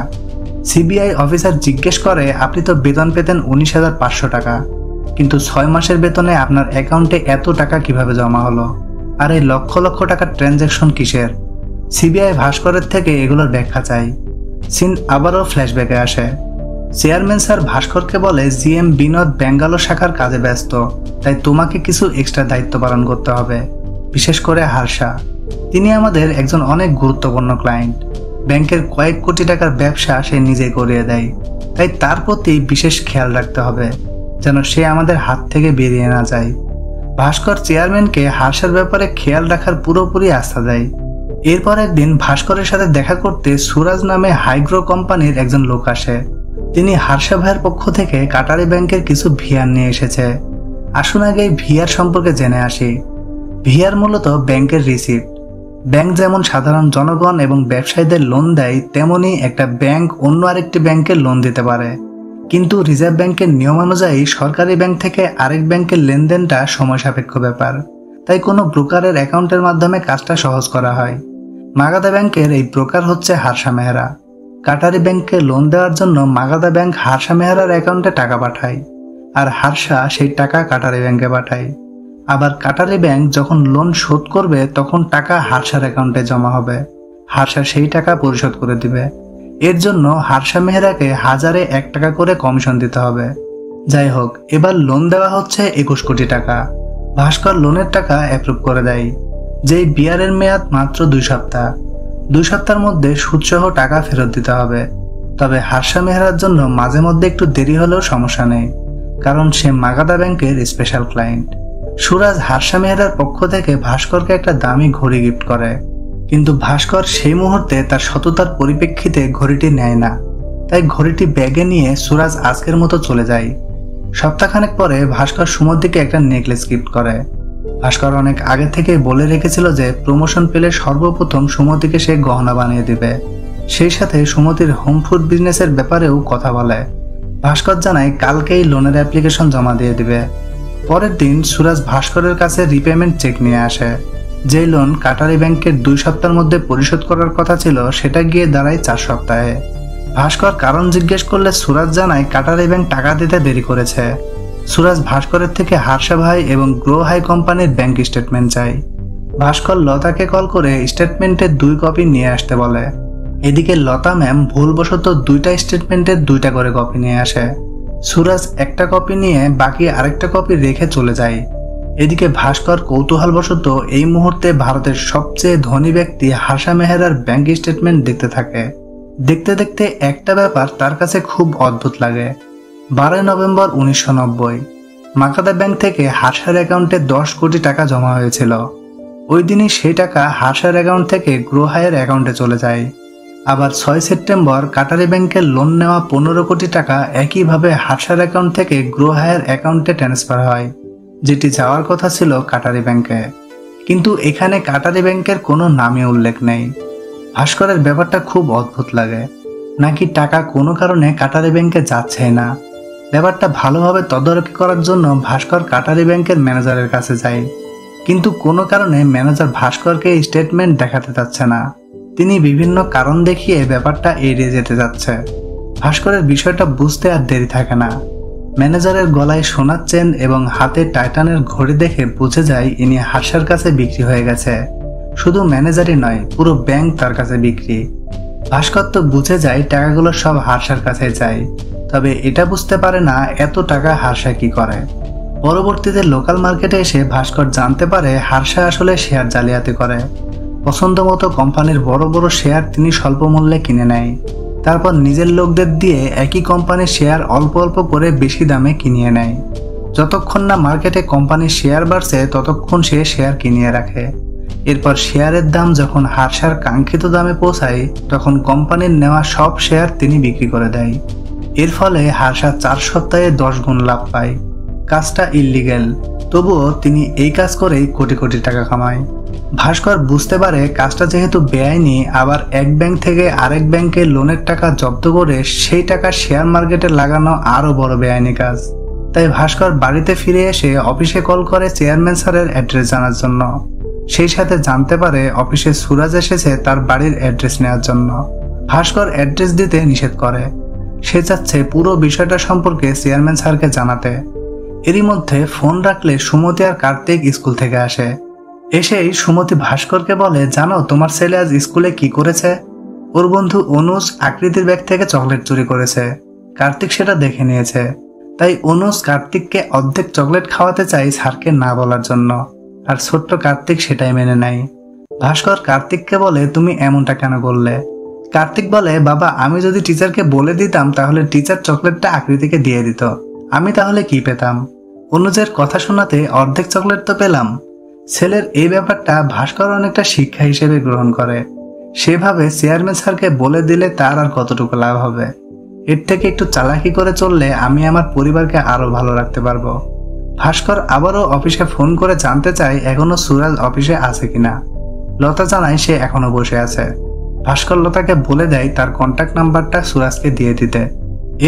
সিবিআই অফিসার জিজ্ঞেস করে, আপনি তো বেতন পেতেন 19,500 টাকা, কিন্তু 6 মাসের বেতনে আপনার অ্যাকাউন্টে এত টাকা কিভাবে জমা হলো? আর এই লক্ষ লক্ষ টাকার ট্রানজ্যাকশন কিসের? সিবিআই ভাস্করের থেকে এগুলোর ব্যাখ্যা চাই। সিন আবারও ফ্ল্যাশব্যাকে আসে। চেয়ারম্যান স্যার ভাস্করকে বলে, জিএম বিনোদ ব্যাঙ্গালোর শাখার কাজে ব্যস্ত, তাই তোমাকে কিছু এক্সট্রা দায়িত্ব পালন করতে হবে, বিশেষ করে হার্ষা। তিনি আমাদের একজন অনেক গুরুত্বপূর্ণ ক্লায়েন্ট। ব্যাংকের কয়েক কোটি টাকার ব্যবসা সে নিজে করিয়ে দেয়, তাই তার প্রতি বিশেষ খেয়াল রাখতে হবে যেন সে আমাদের হাত থেকে বেরিয়ে না যায়। ভাস্কর চেয়ারম্যানকে হার্ষার ব্যাপারে খেয়াল রাখার পুরোপুরি আস্থা দেয়। এরপর একদিন ভাস্করের সাথে দেখা করতে সুরাজ নামে হাইগ্রো কোম্পানির একজন লোক আসে। তিনি হার্ষা ভাইয়ের পক্ষ থেকে কাটারি ব্যাংকের কিছু ভিআর নিয়ে এসেছে। আসুন আগে ভিআর সম্পর্কে জেনে আসি। ভিআর মূলত ব্যাংকের রিসিপ্ট। ব্যাংক যেমন সাধারণ জনগণ এবং ব্যবসায়ীদের লোন দেয়, তেমনি একটা ব্যাংক অন্য আরেকটি ব্যাংকে লোন দিতে পারে। কিন্তু রিজার্ভ ব্যাংকের নিয়মানুযায়ী সরকারি ব্যাংক থেকে আরেক ব্যাংকের লেনদেনটা সময় সাপেক্ষ ব্যাপার, তাই কোনো ব্রোকারের অ্যাকাউন্টের মাধ্যমে কাজটা সহজ করা হয়। মাগাদা ব্যাংকের এই ব্রোকার হচ্ছে হার্ষা মেহরা। কাটারি ব্যাংকে লোন দেওয়ার জন্য মাগাদা ব্যাংক হার্ষা মেহরার অ্যাকাউন্টে টাকা পাঠায়, আর হার্ষা সেই টাকা কাটারি ব্যাংকে পাঠায়। আবার কাটারি ব্যাংক যখন লোন শোধ করবে তখন টাকা হার্ষার অ্যাকাউন্টে জমা হবে। হার্ষা সেই টাকা পরিশোধ করে দিবে। এর জন্য হার্ষা মেহরাকে 1001 টাকা করে কমিশন দিতে হবে। যাই হোক, এবার লোন দেওয়া হচ্ছে 21 কোটি টাকা। ভাস্কর লোনের টাকা অ্যাপ্রুভ করে দেয়। যেই বিয়ারের মেয়াদ মাত্র 2 সপ্তাহ। 2 সপ্তাহের মধ্যে সুদসহ টাকা ফেরত দিতে হবে। তবে হার্ষা মেহরার জন্য মাঝে মধ্যে একটু দেরি হলেও সমস্যা নেই, কারণ সে মাগাদা ব্যাংকের স্পেশাল ক্লায়েন্ট। সুরাজ হার্ষা মেহরার পক্ষ থেকে ভাস্করকে একটা দামি ঘড়ি গিফট করে, কিন্তু ভাস্কর সেই মুহূর্তে তার সততার পরিপ্রেক্ষিতে ঘড়িটি নেয় না। তাই ঘড়িটি ব্যাগে নিয়ে সুরাজ আজকের মতো চলে যায়। সপ্তাহখানেক পরে ভাস্কর সুমতিকে একটা নেকলেস গিফট করে। ভাস্কর অনেক আগে থেকে বলে রেখেছিল যে প্রমোশন পেলে সর্বপ্রথম সুমতিকে সে গহনা বানিয়ে দিবে। সেই সাথে সুমতির হোম ফুড বিজনেসের ব্যাপারেও কথা বলে। ভাস্কর জানায় কালকেই লোনের অ্যাপ্লিকেশন জমা দিয়ে দিবে। পরের দিন সুরাজ ভাস্করের কাছে রিপেমেন্ট চেক নিয়ে আসে। যে লোন কাটারি ব্যাংকের 2 সপ্তাহের মধ্যে পরিশোধ করার কথা ছিল, সেটা গিয়ে দাঁড়ায় 4 সপ্তাহে। ভাস্কর কারণ জিজ্ঞেস করলে সুরাজ জানায় কাটারি ব্যাংক টাকা দিতে দেরি করেছে। সুরাজ ভাস্করের থেকে হার্ষা ভাই এবং গ্রো হাই কোম্পানির ব্যাংক স্টেটমেন্ট চায়। ভাস্কর লতাকে কল করে স্টেটমেন্টের 2 কপি নিয়ে আসতে বলে। এদিকে লতা ম্যাম ভুলবশত 2টা স্টেটমেন্টের 2টা করে কপি নিয়ে আসে। সুরাজ একটা কপি নিয়ে বাকি আরেকটা কপি রেখে চলে যায়। এদিকে ভাস্কর কৌতূহলবশত এই মুহূর্তে ভারতের সবচেয়ে ধনী ব্যক্তি হার্ষা মেহরার ব্যাংক স্টেটমেন্ট দেখতে থাকে। দেখতে দেখতে একটা ব্যাপার তার কাছে খুব অদ্ভুত লাগে। 12 নভেম্বর 1990 মাকাদা ব্যাংক থেকে হার্ষার অ্যাকাউন্টে 10 কোটি টাকা জমা হয়েছিল। ওই দিনই সেই টাকা হার্ষার অ্যাকাউন্ট থেকে গ্রো হাইয়ের অ্যাকাউন্টে চলে যায়। আবার 6 সেপ্টেম্বর কাটারি ব্যাংকের লোন নেওয়া 15 কোটি টাকা একইভাবে হার্ষার অ্যাকাউন্ট থেকে গ্রো হাইয়ের অ্যাকাউন্টে ট্রান্সফার হয়, যেটি যাওয়ার কথা ছিল কাটারি ব্যাংকে। কিন্তু এখানে কাটারি ব্যাংকের কোনো নামে উল্লেখ নেই। ভাস্করের ব্যাপারটা খুব অদ্ভুত লাগে। নাকি টাকা কোনো কারণে কাটারি ব্যাংকে যাচ্ছে না। ব্যাপারটা ভালোভাবে তদারকি করার জন্য ভাস্কর কাটারি ব্যাংকের ম্যানেজারের কাছে যায়, কিন্তু কোনো কারণে ম্যানেজার ভাস্করকে স্টেটমেন্ট দেখাতে চাচ্ছে না। তিনি বিভিন্ন কারণ দেখিয়ে ব্যাপারটা এড়িয়ে যেতে যাচ্ছে। ভাস্করের বিষয়টা বুঝতে আর দেরি থাকে না। ম্যানেজারের গলায় সোনার চেন এবং হাতে টাইটানের ঘড়ি দেখে বুঝে যায় ইনি হার্ষার কাছে বিক্রি হয়ে গেছে। শুধু ম্যানেজারই নয়, পুরো ব্যাংক তার কাছে বিক্রি। ভাস্কর তো বুঝে যায় টাকাগুলো সব হার্ষার কাছে যায়, তবে এটা বুঝতে পারে না এত টাকা হার্ষা কি করে। পরবর্তীতে লোকাল মার্কেটে এসে ভাস্কর জানতে পারে হার্ষা আসলে শেয়ার জালিয়াতি করে। পছন্দ মতো কোম্পানির বড় বড় শেয়ার তিনি স্বল্প মূল্যে কিনে নেয়। তারপর নিজের লোকদের দিয়ে একই কোম্পানির শেয়ার অল্প অল্প করে বেশি দামে কিনিয়ে নেয়। যতক্ষণ না মার্কেটে কোম্পানির শেয়ার বাড়ছে ততক্ষণ সে শেয়ার কিনিয়ে রাখে। এরপর শেয়ারের দাম যখন হার্ষার কাঙ্ক্ষিত দামে পৌঁছায় তখন কোম্পানির নেওয়া সব শেয়ার তিনি বিক্রি করে দেয়। এর ফলে হার্ষা 4 সপ্তাহে 10 গুণ লাভ পায়। কাজটা ইল্লিগ্যাল, তবুও তিনি এই কাজ করেই কোটি কোটি টাকা কামায়। ভাস্কর বুঝতে পারে কাজটা যেহেতু বেআইনি, আবার এক ব্যাংক থেকে আরেক ব্যাংকে লোনের টাকা জব্দ করে সেই টাকা শেয়ার মার্কেটে লাগানো আরো বড় বেআইনি কাজ। তাই ভাস্কর বাড়িতে ফিরে এসে অফিসে কল করে চেয়ারম্যান স্যারের অ্যাড্রেস জানার জন্য। সেই সাথে জানতে পারে অফিসে সুরাজ এসেছে তার বাড়ির অ্যাড্রেস নেওয়ার জন্য। ভাস্কর অ্যাড্রেস দিতে নিষেধ করে। সে চাচ্ছে পুরো বিষয়টা সম্পর্কে চেয়ারম্যান স্যারকে জানাতে। এরই মধ্যে ফোন রাখলে সুমতি আর কার্তিক স্কুল থেকে আসে। এসেই সুমতি ভাস্করকে বলে, জানো তোমার ছেলে আজ স্কুলে কি করেছে? ওর বন্ধু অনুজ আকৃতির ব্যাগ থেকে চকলেট চুরি করেছে। কার্তিক সেটা দেখে নিয়েছে। তাই অনুজ কার্তিককে অর্ধেক চকলেট খাওয়াতে চাই স্যারকে না বলার জন্য, আর ছোট্ট কার্তিক সেটাই মেনে নেয়। ভাস্কর কার্তিককে বলে, তুমি এমনটা কেন করলে? কার্তিক বলে, বাবা আমি যদি টিচারকে বলে দিতাম তাহলে টিচার চকলেটটা আকৃতিকে দিয়ে দিত, আমি তাহলে কি পেতাম? অনুজের কথা শোনাতে অর্ধেক চকলেট তো পেলাম। ছেলের এই ব্যাপারটা ভাস্কর অনেকটা শিক্ষা হিসেবে গ্রহণ করে। সেভাবে চেয়ারম্যান স্যারকে বলে দিলে তার আর কতটুকু লাভ হবে? এর থেকে একটু চালাকি করে চললে আমি আমার পরিবারকে আরো ভালো রাখতে পারবো। ভাস্কর আবারও অফিসে ফোন করে জানতে চায় এখনো সুরাজ অফিসে আছে কিনা। লতা জানায় সে এখনো বসে আছে। ভাস্কর লতাকে বলে দেয় তার কন্ট্যাক্ট নাম্বারটা সুরাজকে দিয়ে দিতে।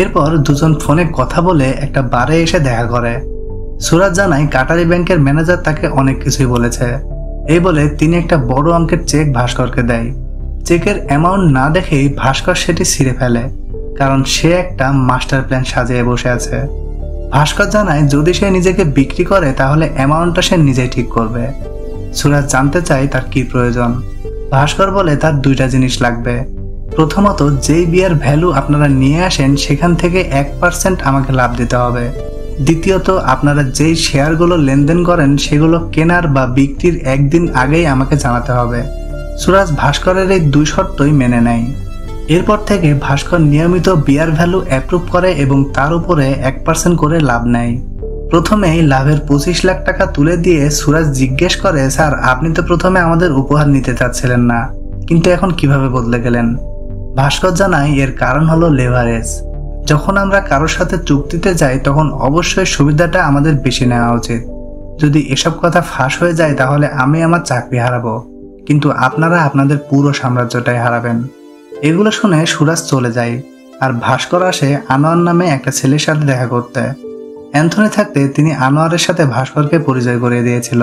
এরপর দুজন ফোনে কথা বলে একটা বারে এসে দেখা করে। সুরাজ জানায় কাটারি ব্যাংকের ম্যানেজার তাকে অনেক কিছুই বলেছে। এই বলে তিনি একটা বড় অঙ্কের চেক ভাস্করকে দেয়। চেকের অ্যামাউন্ট না দেখেই ভাস্কর সেটি ছিঁড়ে ফেলে, কারণ সে একটা মাস্টার প্ল্যান সাজিয়ে বসে আছে। ভাস্কর জানায় যদি সে নিজেকে বিক্রি করে তাহলে অ্যামাউন্টটা সে নিজেই ঠিক করবে। সুরাজ জানতে চায় তার কি প্রয়োজন। ভাস্কর বলে তার 2টা জিনিস লাগবে। প্রথমত, যেই বিয়ার ভ্যালু আপনারা নিয়ে আসেন সেখান থেকে 1% আমাকে লাভ দিতে হবে। দ্বিতীয়ত, আপনারা যেই শেয়ারগুলো লেনদেন করেন সেগুলো কেনার বা বিক্রির একদিন আগেই আমাকে জানাতে হবে। সুরাজ ভাস্করের এই 2 শর্তই মেনে নেয়। এরপর থেকে ভাস্কর নিয়মিত বিয়ার ভ্যালু অ্যাপ্রুভ করে এবং তার উপরে 1% করে লাভ নেয়। প্রথমেই লাভের 25 লাখ টাকা তুলে দিয়ে সুরাজ জিজ্ঞেস করে, স্যার আপনি তো প্রথমে আমাদের উপহার নিতে চাচ্ছিলেন না, কিন্তু এখন কিভাবে বদলে গেলেন? ভাস্কর জানায় এর কারণ হলো লেভারেজ। যখন আমরা কারোর সাথে চুক্তিতে যাই তখন অবশ্যই সুবিধাটা আমাদের বেশি নেওয়া উচিত। যদি এসব কথা ফাঁস হয়ে যায় তাহলে আমি আমার চাকরি হারাবো, কিন্তু আপনারা আপনাদের পুরো সাম্রাজ্যটাই হারাবেন। এগুলো শুনে সুরাজ চলে যায়, আর ভাস্কর আসে আনোয়ার নামে একটা ছেলের সাথে দেখা করতে। অ্যান্থনি থাকতে তিনি আনোয়ারের সাথে ভাস্করকে পরিচয় করিয়ে দিয়েছিল।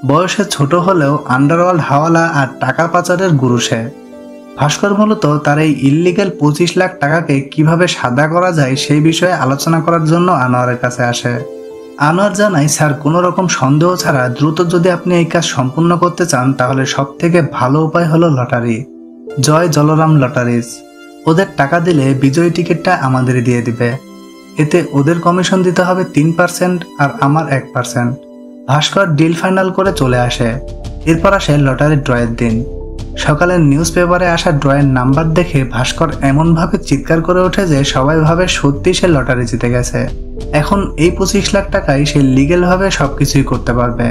বয়সে ছোট হলেও আন্ডারওয়ার্ল্ড হাওয়ালা আর টাকা পাচারের গুরু সে। ভাস্কর মূলত তার এই ইল্লিগেল 25 লাখ টাকাকে কিভাবে সাদা করা যায় সেই বিষয়ে আলোচনা করার জন্য আনোয়ারের কাছে আসে। আনোয়ার জানায়, স্যার কোনো রকম সন্দেহ ছাড়া দ্রুত যদি আপনি এই কাজ সম্পূর্ণ করতে চান তাহলে সব থেকে ভালো উপায় হলো লটারি, জয় জলরাম লটারিজ। ওদের টাকা দিলে বিজয়ী টিকিটটা আমাদেরই দিয়ে দিবে। এতে ওদের কমিশন দিতে হবে 3% আর আমার 1%। ভাস্কর ডিল ফাইনাল করে চলে আসে। এরপর আসে লটারির ড্রয়ের দিন। সকালে নিউজ পেপারে আসা ড্রয়ের নাম্বার দেখে ভাস্কর এমনভাবে চিৎকার করে ওঠে যে সবাই ভাবে সত্যি সে লটারি জিতে গেছে। এখন এই 25 লাখ টাকায় সে লিগ্যাল ভাবে সবকিছুই করতে পারবে।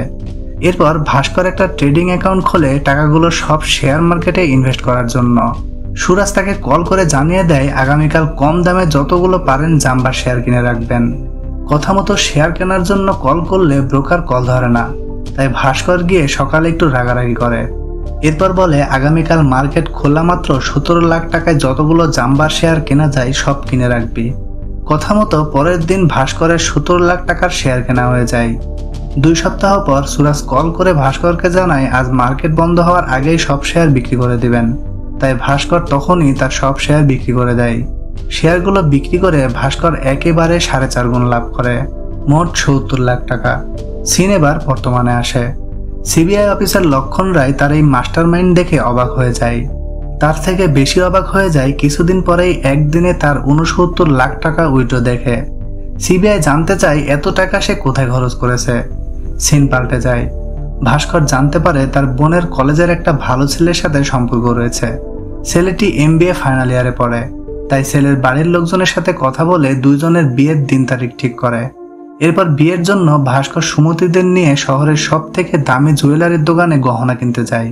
এরপর ভাস্কর একটা ট্রেডিং অ্যাকাউন্ট খোলে টাকাগুলো সব শেয়ার মার্কেটে ইনভেস্ট করার জন্য। সুরাজ তাকে কল করে জানিয়ে দেয় আগামীকাল কম দামে যতগুলো পারেন জাম্বার শেয়ার কিনে রাখবেন। কথা মতো শেয়ার কেনার জন্য কল করলে ব্রোকার কল ধরে না, তাই ভাস্কর গিয়ে সকালে একটু রাগারাগি করে। এরপর বলে আগামীকাল মার্কেট খোলা মাত্র 17 লাখ টাকায় যতগুলো জাম্বার শেয়ার কেনা যায় সব কিনে রাখবি। কথা মতো পরের দিন ভাস্করের 17 লাখ টাকার শেয়ার কেনা হয়ে যায়। 2 সপ্তাহ পর সুরাজ কল করে ভাস্করকে জানায় আজ মার্কেট বন্ধ হওয়ার আগেই সব শেয়ার বিক্রি করে দিবেন। তাই ভাস্কর তখনই তার সব শেয়ার বিক্রি করে দেয়। শেয়ারগুলো বিক্রি করে ভাস্কর একেবারে 4.5 গুণ লাভ করে, মোট 70 লাখ টাকা। সিন এবার বর্তমানে আসে। সিবিআই অফিসার লক্ষণ রায় তার এই মাস্টার মাইন্ড দেখে অবাক হয়ে যায়। তার থেকে বেশি অবাক হয়ে যায় কিছুদিন পরেই একদিনে তার 69 লাখ টাকা উইথড্র দেখে। সিবিআই জানতে চায় এত টাকা সে কোথায় খরচ করেছে। সিন পাল্টে যায়। ভাস্কর জানতে পারে তার বোনের কলেজের একটা ভালো ছেলের সাথে সম্পর্ক রয়েছে। ছেলেটি MBA ফাইনাল ইয়ারে পড়ে। তাই ছেলের বাড়ির লোকজনের সাথে কথা বলে দুইজনের বিয়ের দিন তারিখ ঠিক করে। এরপর বিয়ের জন্য ভাস্কর সুমতিদের নিয়ে শহরের সব থেকে দামি জুয়েলারির দোকানে গহনা কিনতে যায়।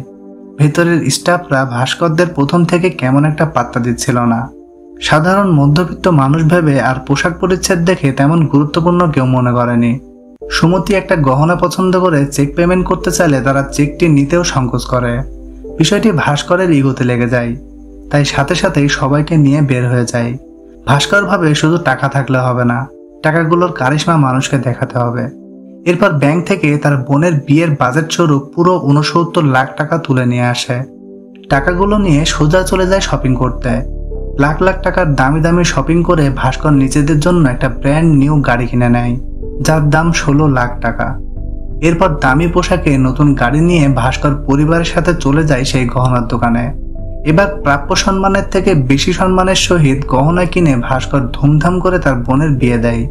ভেতরের স্টাফরা ভাস্করদের প্রথম থেকে কেমন একটা পাত্তা দিচ্ছিল না। সাধারণ মধ্যবিত্ত মানুষ ভেবে আর পোশাক পরিচ্ছদ দেখে তেমন গুরুত্বপূর্ণ কেউ মনে করেনি। সুমতি একটা গহনা পছন্দ করে চেক পেমেন্ট করতে চাইলে তারা চেকটি নিতেও সংকোচ করে। বিষয়টি ভাস্করের ইগোতে লেগে যায়, তাই সাথে সাথেই সবাইকে নিয়ে বের হয়ে যায়। ভাস্কর ভাবে শুধু টাকা থাকলে হবে না, টাকাগুলোর কারিশমা মানুষকে দেখাতে হবে। এরপর ব্যাংক থেকে তার বোনের বিয়ের বাজেট স্বরূপ পুরো 69 লাখ টাকা তুলে নিয়ে আসে। টাকাগুলো নিয়ে সোজা চলে যায় শপিং করতে। লাখ লাখ টাকার দামি দামি শপিং করে ভাস্কর নিজেদের জন্য একটা ব্র্যান্ড নিউ গাড়ি কিনে নেয়, যার দাম 16 লাখ টাকা। এরপর দামি পোশাকে নতুন গাড়ি নিয়ে ভাস্কর পরিবারের সাথে চলে যায় সেই গহনার দোকানে। এবার প্রাপ্য সম্মানের থেকে বেশি সম্মানের সহিত গহনা কিনে ভাস্কর ধুমধাম করে তার বোনের বিয়ে দেয়।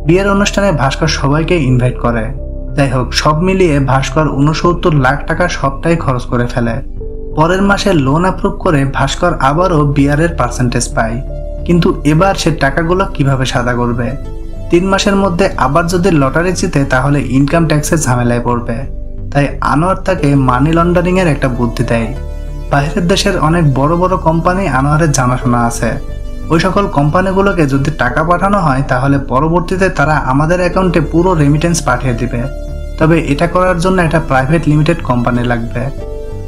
বিয়ের অনুষ্ঠানে ভাস্কর সবাইকে ইনভাইট করে। যাই হোক, সব মিলিয়ে ভাস্কর 69 লাখ টাকা সবটাই খরচ করে ফেলে। পরের মাসে লোন অ্যাপ্রুভ করে ভাস্কর আবারও বিয়ারের পার্সেন্টেজ পায়, কিন্তু এবার সে টাকাগুলো কিভাবে সাদা করবে? 3 মাসের মধ্যে আবার যদি লটারি জিতে তাহলে ইনকাম ট্যাক্সের ঝামেলায় পড়বে। তাই আনোয়ার তাকে মানি লন্ডারিং এর একটা বুদ্ধি দেয়। বাইরের দেশের অনেক বড় বড় কোম্পানি আনোয়ারের জানাশোনা আছে। ওই সকল কোম্পানিগুলোকে যদি টাকা পাঠানো হয় তাহলে পরবর্তীতে তারা আমাদের অ্যাকাউন্টে পুরো রেমিটেন্স পাঠিয়ে দিবে। তবে এটা করার জন্য একটা প্রাইভেট লিমিটেড কোম্পানি লাগবে।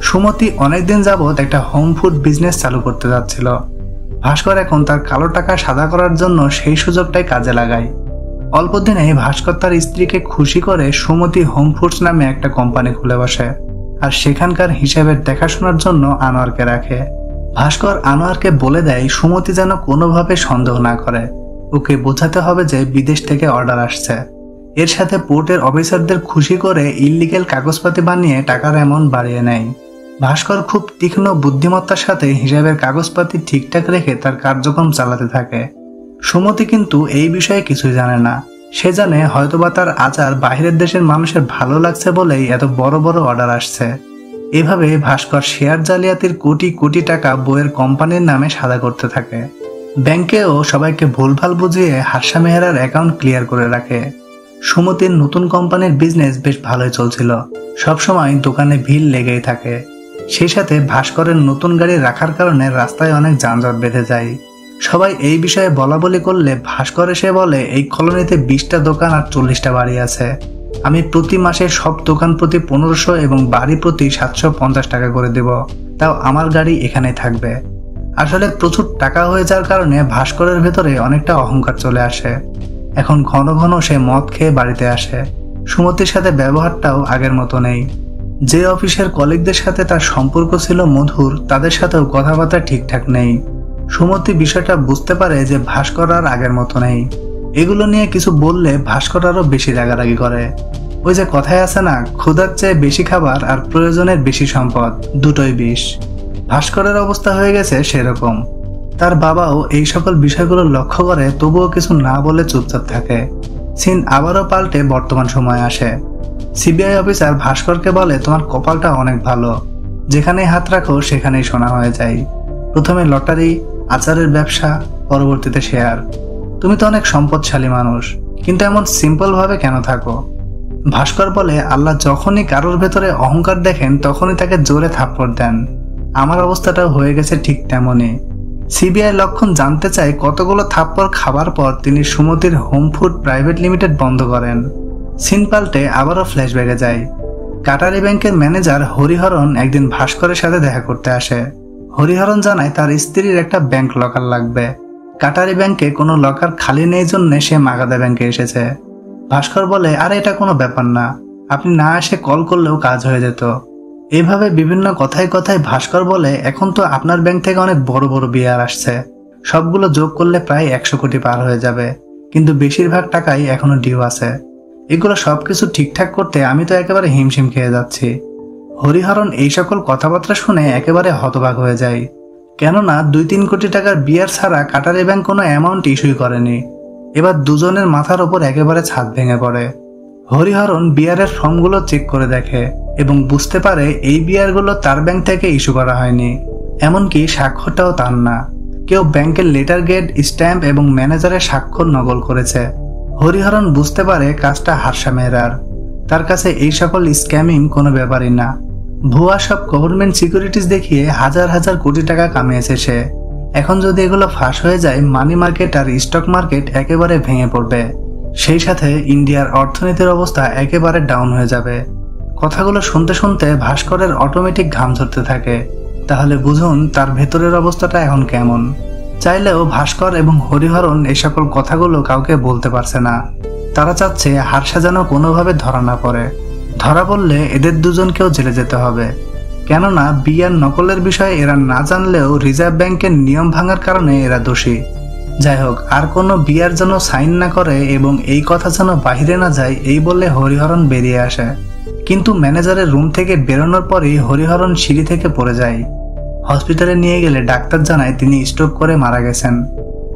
সুমতি অনেকদিন যাবৎ একটা হোম ফুড বিজনেস চালু করতে যাচ্ছিল। ভাস্কর এখন তার কালো টাকা সাদা করার জন্য সেই সুযোগটাই কাজে লাগায়। অল্প দিনেই ভাস্কর তার স্ত্রীকে খুশি করে সুমতি হোম ফুডস নামে একটা কোম্পানি খুলে বসে, আর সেখানকার হিসাবের দেখাশোনার জন্য আনোয়ারকে রাখে। ভাস্কর আনোয়ারকে বলে দেয় সুমতি যেন কোনোভাবে সন্দেহ না করে, ওকে বোঝাতে হবে যে বিদেশ থেকে অর্ডার আসছে। এর সাথে পোর্টের অফিসারদের খুশি করে ইললিগ্যাল কাগজপাতি বানিয়ে টাকার অ্যামাউন্ট বাড়িয়ে নেয়। ভাস্কর খুব তীক্ষ্ণ বুদ্ধিমত্তার সাথে হিসাবের কাগজপাতি ঠিকঠাক রেখে তার কার্যক্রম চালাতে থাকে। সুমতি কিন্তু এই বিষয়ে কিছুই জানে না। সে জানে হয়তোবা তার আচার বাইরের দেশের মানুষের ভালো লাগছে বলেই এত বড় বড় অর্ডার আসছে। এভাবে ভাস্কর শেয়ার জালিয়াতির কোটি কোটি টাকা বইয়ের কোম্পানির নামে সাদা করতে থাকে। ব্যাংকেও সবাইকে ভুলভাল বুঝিয়ে হাসা মেহরার অ্যাকাউন্ট ক্লিয়ার করে রাখে। সুমতির নতুন কোম্পানির বিজনেস বেশ ভালোই চলছিল, সবসময় দোকানে ভিড় লেগেই থাকে। সেই সাথে ভাস্করের নতুন গাড়ি রাখার কারণে রাস্তায় অনেক যানজট বেঁধে যায়। সবাই এই বিষয়ে বলা বলি করলে ভাস্কর এসে বলে, এই কলোনিতে 20টা দোকান আর 40টা বাড়ি আছে। আমি প্রতি মাসে সব দোকান প্রতি 1500 এবং বাড়ি প্রতি 750 টাকা করে দেব, তাও আমার গাড়ি এখানে থাকবে। আসলে প্রচুর টাকা হয়ে যাওয়ার কারণে ভাস্করের ভেতরে অনেকটা অহংকার চলে আসে। এখন ঘন ঘন সে মদ খেয়ে বাড়িতে আসে। সুমতির সাথে ব্যবহারটাও আগের মতো নেই। যে অফিসের কলিগদের সাথে তার সম্পর্ক ছিল মধুর, তাদের সাথেও কথাবার্তা ঠিকঠাক নেই। সুমতি বিষয়টা বুঝতে পারে যে ভাস্কর আর আগের মতো নেই। এগুলো নিয়ে কিছু বললে ভাস্কর আরো বেশি রাগারাগি করে। ওই যে কথায় আছে না, ক্ষুধার চেয়ে বেশি খাবার আর প্রয়োজনের বেশি সম্পদ, দুটোই বিষ। ভাস্করের অবস্থা হয়ে গেছে সেরকম। তার বাবাও এই সকল বিষয়গুলো লক্ষ্য করে, তবুও কিছু না বলে চুপচাপ থাকে। সিন আবারও পাল্টে বর্তমান সময় আসে। সিবিআই অফিসার ভাস্করকে বলে, তোমার কপালটা অনেক ভালো, যেখানেই হাত রাখো সেখানেই সোনা হয়ে যায়। প্রথমে লটারি, আচারের ব্যবসা, পরবর্তীতে শেয়ার। তুমি তো অনেক সম্পদশালী মানুষ, কিন্তু এমন সিম্পল ভাবে কেন থাকো? ভাস্কর বলে, আল্লাহ যখনই কারোর ভেতরে অহংকার দেখেন তখনই তাকে জোরে থাপ্পড় দেন। আমার অবস্থাটাও হয়ে গেছে ঠিক তেমনই। সিবিআই লক্ষণ জানতে চায় কতগুলো থাপ্পড় খাবার পর তিনি সুমতির হোম ফুড প্রাইভেট লিমিটেড বন্ধ করেন। সিন পাল্টে আবারও ফ্ল্যাশব্যাকে যায়। কাটারি ব্যাংকের ম্যানেজার হরিহরন একদিন ভাস্করের সাথে দেখা করতে আসে। হরিহরন জানায় তার স্ত্রীর একটা ব্যাংক লকার লাগবে। কাটারি ব্যাংকে কোনো লকার খালি নেই জন্য সে মাগাদা ব্যাংকে এসেছে। ভাস্কর বলে, আরে এটা কোনো ব্যাপার না, আপনি না এসে কল করলেও কাজ হয়ে যেত। এইভাবে বিভিন্ন কথায় কথায় ভাস্কর বলে, এখন তো আপনার ব্যাংক থেকে অনেক বড় বড় বিয়ার আসছে, সবগুলো যোগ করলে প্রায় 100 কোটি পার হয়ে যাবে, কিন্তু বেশিরভাগ টাকাই এখনো ডিউ আছে। এগুলো সবকিছু ঠিকঠাক করতে আমি তো একেবারে হিমশিম খেয়ে যাচ্ছি। হরিহরন এই সকল কথাবার্তা শুনে একেবারে হতবাক হয়ে যায়, কেননা 2-3 কোটি টাকার বিয়ার ছাড়া কাটারি ব্যাংক কোনো অ্যামাউন্ট ইস্যুই করেনি। এবার দুজনের মাথার ওপর একেবারে ছাদ ভেঙে পড়ে। হরিহরন বিয়ারের ফর্মগুলো চেক করে দেখে এবং বুঝতে পারে এই বিয়ারগুলো তার ব্যাংক থেকে ইস্যু করা হয়নি, এমনকি স্বাক্ষরটাও তার না। কেউ ব্যাংকের লেটার গেট, স্ট্যাম্প এবং ম্যানেজারের স্বাক্ষর নকল করেছে। হরিহরন বুঝতে পারে কাজটা হারসা মেহরার। তার কাছে এই সকল স্ক্যামিং কোনো ব্যাপারই না। ভুয়া সব গভর্নমেন্ট সিকিউরিটিজ দেখিয়ে হাজার হাজার কোটি টাকা কামিয়েছে সে। এখন যদি এগুলো ফাঁস হয়ে যায়, মানি মার্কেট আর স্টক মার্কেট একেবারে ভেঙে পড়বে। সেই সাথে ইন্ডিয়ার অর্থনীতির অবস্থা একেবারে ডাউন হয়ে যাবে। কথাগুলো শুনতে শুনতে ভাস্করের অটোমেটিক ঘাম ঝরতে থাকে। তাহলে বুঝুন তার ভেতরের অবস্থাটা এখন কেমন। চাইলেও ভাস্কর এবং হরিহরন এই সকল কথাগুলো কাউকে বলতে পারছে না। তারা চাচ্ছে হারসা যেন কোনোভাবে ধরা না পড়ে। ধরা পড়লে এদের দুজনকেও জেলে যেতে হবে। কেননা বিয়ার নকলের বিষয়ে এরা না জানলেও রিজার্ভ ব্যাংকের নিয়ম ভাঙার কারণে এরা দোষী। যাই হোক, আর কোনো বিয়ার যেন সাইন না করে এবং এই কথা যেন বাহিরে না যায়, এই বলে হরিহরন বেরিয়ে আসে। কিন্তু ম্যানেজারের রুম থেকে বেরোনোর পরই হরিহরন সিঁড়ি থেকে পড়ে যায়। হসপিটালে নিয়ে গেলে ডাক্তার জানায় তিনি স্ট্রোক করে মারা গেছেন।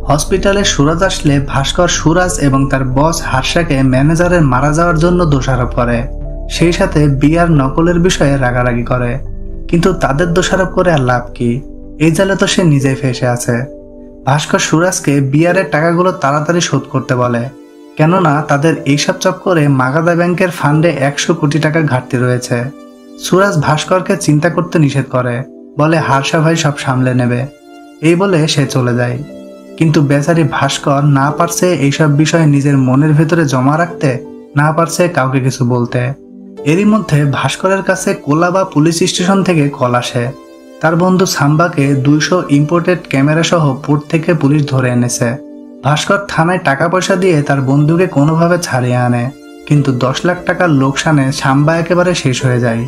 হসপিটালে সুরাজ আসলে ভাস্কর সুরাজ এবং তার বস হারসাকে ম্যানেজারের মারা যাওয়ার জন্য দোষারোপ করে। সেই সাথে বিয়ার নকলের বিষয়ে রাগারাগি করে। কিন্তু তাদের দোষারোপ করে আর লাভ কি? এই জালে তো সে নিজেই ফেসে আছে। ভাস্কর সুরাজকে বিয়ারের টাকাগুলো তাড়াতাড়ি শোধ করতে বলে, কেননা তাদের এইসব চক্করে মাগাদা ব্যাংকের ফান্ডে 100 কোটি টাকা ঘাটতি রয়েছে। সুরাজ ভাস্করকে চিন্তা করতে নিষেধ করে, বলে হারসা ভাই সব সামলে নেবে। এই বলে সে চলে যায়। কিন্তু বেচারি ভাস্কর না পারছে এইসব বিষয় নিজের মনের ভেতরে জমা রাখতে, না পারছে কাউকে কিছু বলতে। এরই মধ্যে ভাস্করের কাছে কোলাবা পুলিশ স্টেশন থেকে কল আসে। তার বন্ধু সাম্বাকে 200 ইম্পোর্টেড ক্যামেরা সহ পোর্ট থেকে পুলিশ ধরে এনেছে। ভাস্কর থানায় টাকা পয়সা দিয়ে তার বন্ধুকে কোনোভাবে ছাড়িয়ে আনে, কিন্তু 10 লাখ টাকার লোকসানে সাম্বা একেবারে শেষ হয়ে যায়।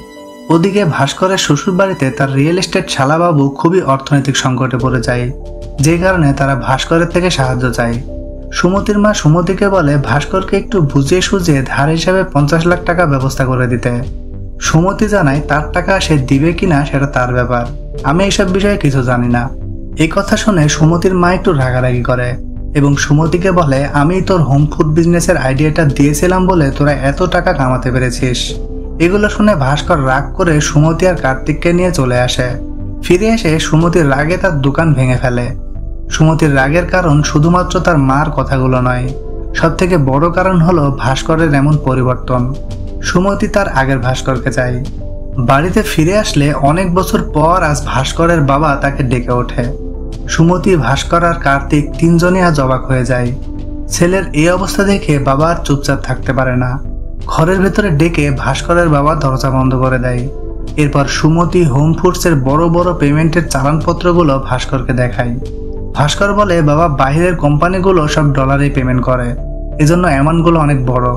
ওদিকে ভাস্করের শ্বশুর বাড়িতে তার রিয়েল এস্টেট শালাবাবু খুবই অর্থনৈতিক সংকটে পড়ে যায়, যে কারণে তারা ভাস্করের থেকে সাহায্য চায়। সুমতির মা সুমতিকে বলে ভাস্করকে একটু বুঝিয়ে সুঝিয়ে ধার হিসাবে 50 লাখ টাকা ব্যবস্থা করে দিতে। সুমতি জানায় তার টাকা সে দিবে কিনা সেটা তার ব্যাপার, আমি এইসব বিষয়ে কিছু জানি না। এই কথা শুনে সুমতির মা একটু রাগারাগি করে এবং সুমতিকে বলে, আমি তোর হোম ফুড বিজনেসের আইডিয়াটা দিয়েছিলাম বলে তোরা এত টাকা কামাতে পেরেছিস। এগুলো শুনে ভাস্কর রাগ করে সুমতি আর কার্তিককে নিয়ে চলে আসে। ফিরে এসে সুমতির রাগে তার দোকান ভেঙে ফেলে। সুমতির রাগের কারণ শুধুমাত্র তার মার কথাগুলো নয়, সব থেকে বড় কারণ হলো ভাস্করের এমন পরিবর্তন। সুমতি তার আগের ভাস্করকে চায়। বাড়িতে ফিরে আসলে অনেক বছর পর আজ ভাস্করের বাবা তাকে ডেকে ওঠে। সুমতি, ভাস্কর আর কার্তিক তিনজনই আজ অবাক হয়ে যায়। ছেলের এই অবস্থা দেখে বাবা আর চুপচাপ থাকতে পারে না। ঘরের ভেতরে ডেকে ভাস্করের বাবা দরজা বন্ধ করে দেয়। এরপর সুমতি হোম ফুডসের বড় বড় পেমেন্টের চালানপত্রগুলো ভাস্করকে দেখায়। ভাস্কর বলে বাবা বাইরের কোম্পানিগুলো সব ডলারে পেমেন্ট করে, এজন্য অ্যামাউন্টগুলো অনেক বড়।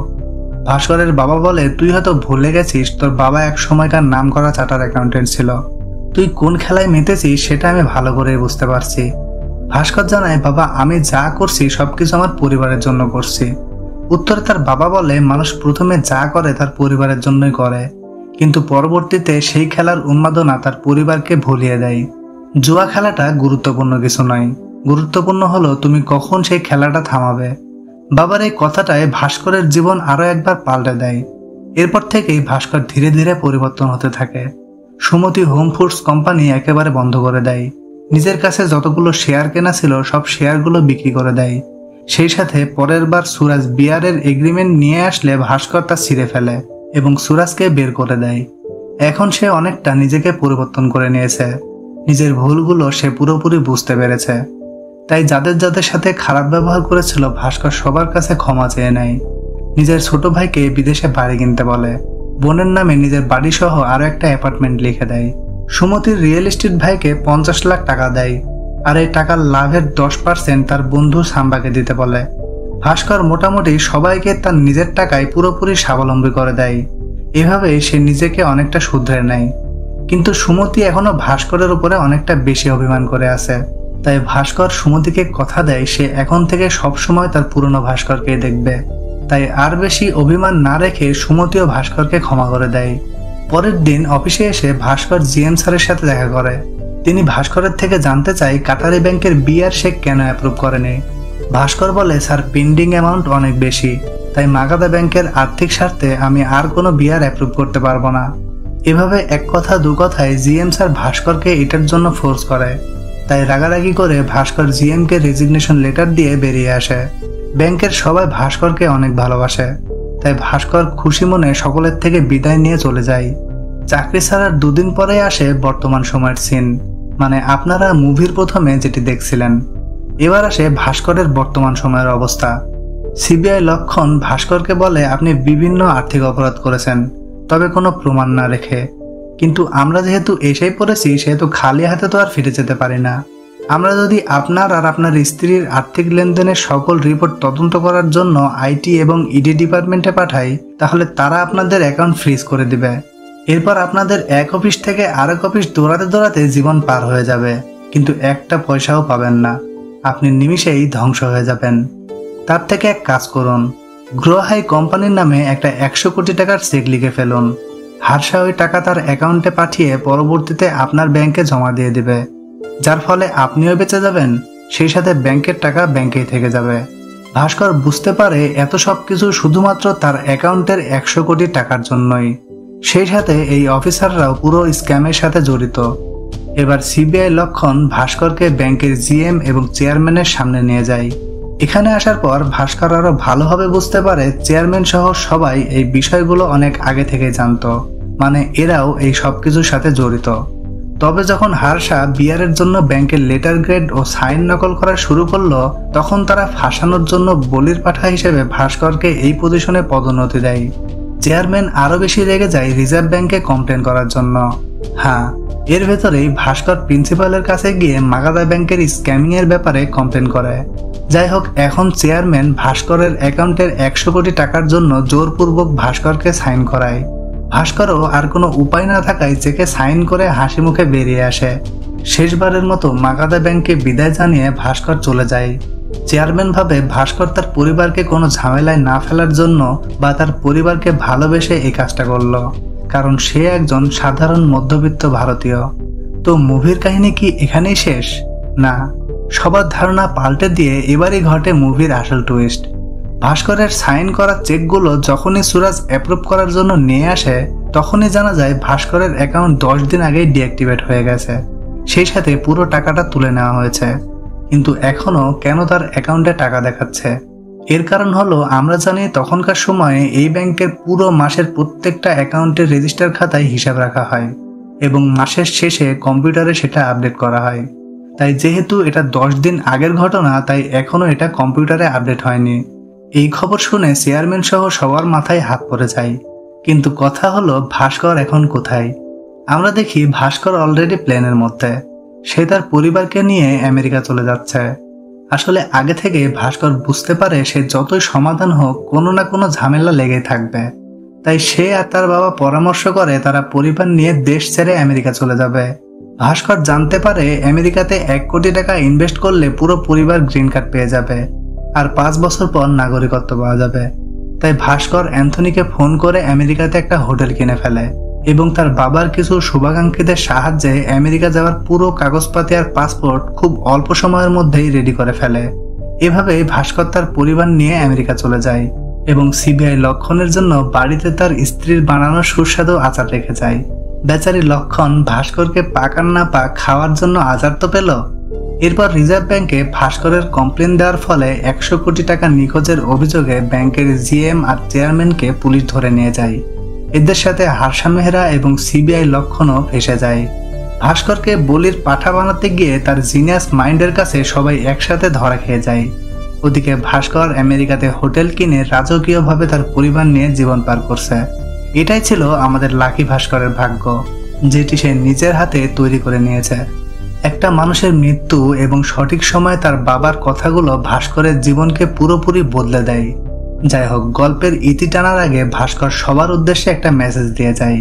ভাস্করের বাবা বলে, তুই হয়তো ভুলে গেছিস তোর বাবা এক সময়কার নাম করা চার্টার অ্যাকাউন্টেন্ট ছিল। তুই কোন খেলায় মেতেছিস সেটা আমি ভালো করে বুঝতে পারছি। ভাস্কর জানায়, বাবা আমি যা করছি সবকিছু আমার পরিবারের জন্য করছি। উত্তরে তার বাবা বলে, মানুষ প্রথমে যা করে তার পরিবারের জন্যই করে, কিন্তু পরবর্তীতে সেই খেলার উন্মাদনা তার পরিবারকে ভুলিয়ে দেয়। জুয়া খেলাটা গুরুত্বপূর্ণ কিছু নয়, গুরুত্বপূর্ণ হলো তুমি কখন সেই খেলাটা থামাবে। বাবার এই কথাটায় ভাস্করের জীবন আরো একবার পাল্টে দেয়। এরপর থেকেই ভাস্কর ধীরে ধীরে পরিবর্তন হতে থাকে। সুমতি হোম ফুডস কোম্পানি একেবারে বন্ধ করে দেয়। নিজের কাছে যতগুলো শেয়ার কেনা ছিল সব শেয়ারগুলো বিক্রি করে দেয়। সেই সাথে পরের বার সুরাজ বিয়ারের এগ্রিমেন্ট নিয়ে আসলে ভাস্কর তা ছিঁড়ে ফেলে এবং সুরাজকে বের করে দেয়। এখন সে অনেকটা নিজেকে পরিবর্তন করে নিয়েছে। নিজের ভুলগুলো সে পুরোপুরি বুঝতে পেরেছে। তাই যাদের যাদের সাথে খারাপ ব্যবহার করেছিল ভাস্কর সবার কাছে ক্ষমা চেয়ে নেয়। নিজের ছোট ভাইকে বিদেশে বাড়ি কিনতে বলে, বোনের নামে নিজের বাড়ি সহ আরো একটা অ্যাপার্টমেন্ট লিখে দেয়। সুমতির রিয়েল এস্টেট ভাইকে 50 লাখ টাকা দেয়, আর এই টাকার লাভের 10% তার বন্ধু সাম্বাকে দিতে বলে। ভাস্কর মোটামুটি সবাইকে তার নিজের টাকায় পুরোপুরি স্বাবলম্বী করে দেয়। এভাবে সে নিজেকে অনেকটা শুধরে নেয়। কিন্তু সুমতি এখনো ভাস্করের উপরে অনেকটা বেশি অভিমান করে আছে। তাই ভাস্কর সুমতিকে কথা দেয় সে এখন থেকে সবসময় তার পুরনো ভাস্করকে দেখবে। তাই আর বেশি অভিমান না রেখে সুমতিও ভাস্করকে ক্ষমা করে দেয়। পরের দিন অফিসে এসে ভাস্কর জিএম স্যারের সাথে দেখা করে। তিনি ভাস্করের থেকে জানতে চায় কাটারি ব্যাংকের বিয়ার সে কেন অ্যাপ্রুভ করেনি। ভাস্কর বলে, স্যার পেন্ডিং অ্যামাউন্ট অনেক বেশি, তাই মাগাদা ব্যাংকের আর্থিক স্বার্থে আমি আর কোনো বিয়ার অ্যাপ্রুভ করতে পারবো না। এভাবে এক কথা দু কথায় জিএম স্যার ভাস্করকে এটার জন্য ফোর্স করে। তাই রাগারাগি করে ভাস্কর জিএমকে রেজিগনেশন লেটার দিয়ে বেরিয়ে আসে। ব্যাংকের সবাই ভাস্করকে অনেক ভালোবাসে, তাই ভাস্কর খুশি মনে সকলের থেকে বিদায় নিয়ে চলে যায়। চাকরি ছাড়ার 2 দিন পরে আসে বর্তমান সময়ের সিন, মানে আপনারা মুভির প্রথমে যেটি দেখছিলেন। এবার আসে ভাস্করের বর্তমান সময়ের অবস্থা। সিবিআই লক্ষণ ভাস্করকে বলে, আপনি বিভিন্ন আর্থিক অপরাধ করেছেন, তবে কোনো প্রমাণ না রেখে। কিন্তু আমরা যেহেতু এসেই পড়েছি, সেহেতু খালি হাতে তো আর ফিরে যেতে পারি না। আমরা যদি আপনার আর আপনার স্ত্রীর আর্থিক লেনদেনের সকল রিপোর্ট তদন্ত করার জন্য আইটি এবং ইডি ডিপার্টমেন্টে পাঠাই, তাহলে তারা আপনাদের অ্যাকাউন্ট ফ্রিজ করে দিবে। এরপর আপনাদের এক অফিস থেকে আরেক অফিস দৌড়াতে দৌড়াতে জীবন পার হয়ে যাবে, কিন্তু একটা পয়সাও পাবেন না। আপনি নিমিষেই ধ্বংস হয়ে যাবেন। তার থেকে এক কাজ করুন, গ্রো হাই কোম্পানির নামে একটা 100 কোটি টাকার চেক লিখে ফেলুন। হার্ষা ওই টাকা তার অ্যাকাউন্টে পাঠিয়ে পরবর্তীতে আপনার ব্যাংকে জমা দিয়ে দিবে, যার ফলে আপনিও বেঁচে যাবেন, সেই সাথে ব্যাংকের টাকা ব্যাংকেই থেকে যাবে। ভাস্কর বুঝতে পারে এত সব কিছু শুধুমাত্র তার অ্যাকাউন্টের 100 কোটি টাকার জন্যই। সেই সাথে এই অফিসাররাও পুরো স্ক্যামের সাথে জড়িত। এবার সিবিআই লক্ষণ ভাস্করকে ব্যাংকের জিএম এবং চেয়ারম্যানের সামনে নিয়ে যায়। এখানে আসার পর ভাস্কর আরো ভালোভাবে বুঝতে পারে চেয়ারম্যান সহ সবাই এই বিষয়গুলো অনেক আগে থেকে জানতো, মানে এরাও এই সবকিছুর সাথে জড়িত। তবে যখন হার্ষা বিয়ারের জন্য ব্যাংকের লেটার গ্রেড ও সাইন নকল করা শুরু করলো, তখন তারা ফাঁসানোর জন্য বলির পাঠা হিসেবে ভাস্করকে এই পজিশনে পদোন্নতি দেয়। চেয়ারম্যান আরো বেশি রেগে যায় রিজার্ভ ব্যাংকে কমপ্লেন করার জন্য। হ্যাঁ, এর ভেতরেই ভাস্কর প্রিন্সিপালের কাছে গিয়ে মাগাদা ব্যাংকের স্ক্যামিং এর ব্যাপারে কমপ্লেন করে। যাই হোক, এখন চেয়ারম্যান ভাস্করের অ্যাকাউন্টের 100 কোটি টাকার জন্য জোরপূর্বক ভাস্করকে সাইন করায়। ভাস্করও আর কোনো উপায় না থাকায় চেকে সাইন করে হাসি মুখে বেরিয়ে আসে। শেষবারের মতো মাগাদা ব্যাংকে বিদায় জানিয়ে ভাস্কর চলে যায়। চেয়ারম্যান ভাবে ভাস্কর তার পরিবারকে কোনো ঝামেলায় না ফেলার জন্য বা তার পরিবারকে ভালোবেসে এই কাজটা করলো, কারণ সে একজন সাধারণ মধ্যবিত্ত ভারতীয়। তো মুভির কাহিনী কি এখানেই শেষ? না, সবার ধারণা পাল্টে দিয়ে এবারই ঘটে মুভির আসল টুইস্ট। ভাস্করের সাইন করা চেকগুলো যখনই সুরাজ অ্যাপ্রুভ করার জন্য নিয়ে আসে, তখনই জানা যায় ভাস্করের অ্যাকাউন্ট 10 দিন আগেই ডিঅ্যাক্টিভেট হয়ে গেছে, সেই সাথে পুরো টাকাটা তুলে নেওয়া হয়েছে। কিন্তু এখনো কেন তার অ্যাকাউন্টে টাকা দেখাচ্ছে? এর কারণ হলো, আমরা জানি তখনকার সময়ে এই ব্যাংকের পুরো মাসের প্রত্যেকটা অ্যাকাউন্টের রেজিস্টার খাতায় হিসাব রাখা হয় এবং মাসের শেষে কম্পিউটারে সেটা আপডেট করা হয়। তাই যেহেতু এটা 10 দিন আগের ঘটনা, তাই এখনো এটা কম্পিউটারে আপডেট হয়নি। এই খবর শুনে চেয়ারম্যান সহ সবার মাথায় হাত পড়ে যায়। কিন্তু কথা হলো, ভাস্কর এখন কোথায়? আমরা দেখি ভাস্কর অলরেডি প্লেনের মধ্যে। সে তার পরিবারকে নিয়ে আমেরিকা চলে যাচ্ছে। আসলে আগে থেকে ভাস্কর বুঝতে পারে সে যতই সমাধান হোক কোনো না কোনো ঝামেলা লেগেই থাকবে। তাই সে আর তার বাবা পরামর্শ করে তারা পরিবার নিয়ে দেশ ছেড়ে আমেরিকা চলে যাবে। ভাস্কর জানতে পারে আমেরিকাতে 1 কোটি টাকা ইনভেস্ট করলে পুরো পরিবার গ্রিন কার্ড পেয়ে যাবে আর 5 বছর পর নাগরিকত্ব পাওয়া যাবে। তাই ভাস্কর অ্যান্থনিকে ফোন করে আমেরিকাতে একটা হোটেল কিনে ফেলে এবং তার বাবার কিছু শুভাকাঙ্ক্ষীদের সাহায্যে আমেরিকা যাওয়ার পুরো কাগজপাতি আর পাসপোর্ট খুব অল্প সময়ের মধ্যেই রেডি করে ফেলে। এভাবেই ভাস্কর তার পরিবার নিয়ে আমেরিকা চলে যায় এবং সিবিআই লক্ষণের জন্য বাড়িতে তার স্ত্রীর বানানো সুস্বাদু আচার রেখে যায়। বেচারি লক্ষণ ভাস্করকে পাক আর না পাক খাওয়ার জন্য আচার তো পেল। এরপর রিজার্ভ ব্যাংকে ভাস্করের কমপ্লেন দেওয়ার ফলে 100 কোটি টাকা নিখোঁজের অভিযোগে ব্যাংকের জিএম আর চেয়ারম্যানকে পুলিশ ধরে নিয়ে যায়। এদের সাথে হার্ষা মেহরা এবং সিবিআই লক্ষণও ফেসে যায়। ভাস্করকে বলির পাঠা বানাতে গিয়ে তার জিনিয়াস মাইন্ডের কাছে সবাই একসাথে ধরা খেয়ে যায়। ওদিকে ভাস্কর আমেরিকাতে হোটেল কিনে রাজকীয়ভাবে তার পরিবার নিয়ে জীবন পার করছে। এটাই ছিল আমাদের লাকি ভাস্করের ভাগ্য, যেটি সে নিজের হাতে তৈরি করে নিয়েছে। একটা মানুষের মৃত্যু এবং সঠিক সময়ে তার বাবার কথাগুলো ভাস্করের জীবনকে পুরোপুরি বদলে দেয়। যাই হোক, গল্পের ইতি টানার আগে ভাস্কর সবার উদ্দেশ্যে একটা মেসেজ দিয়ে যায়।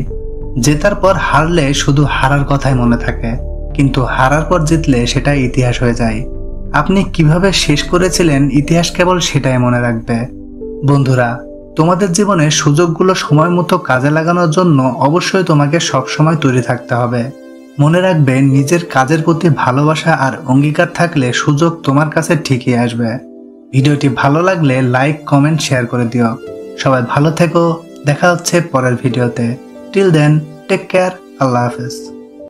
জেতার পর হারলে শুধু হারার কথাই মনে থাকে, কিন্তু হারার পর জিতলে সেটা ইতিহাস হয়ে যায়। আপনি কিভাবে শেষ করেছিলেন, ইতিহাস কেবল সেটাই মনে রাখবে। বন্ধুরা, তোমাদের জীবনে সুযোগগুলো সময় মতো কাজে লাগানোর জন্য অবশ্যই তোমাকে সবসময় তৈরি থাকতে হবে। মনে রাখবে, নিজের কাজের প্রতি ভালোবাসা আর অঙ্গীকার থাকলে সুযোগ তোমার কাছে ঠিকই আসবে। ভিডিওটি ভালো লাগলে লাইক, কমেন্ট, শেয়ার করে দিও। সবাই ভালো থেকো, দেখা হচ্ছে পরের ভিডিওতে। টিল দেন, টেক কেয়ার, আল্লাহ হাফেজ।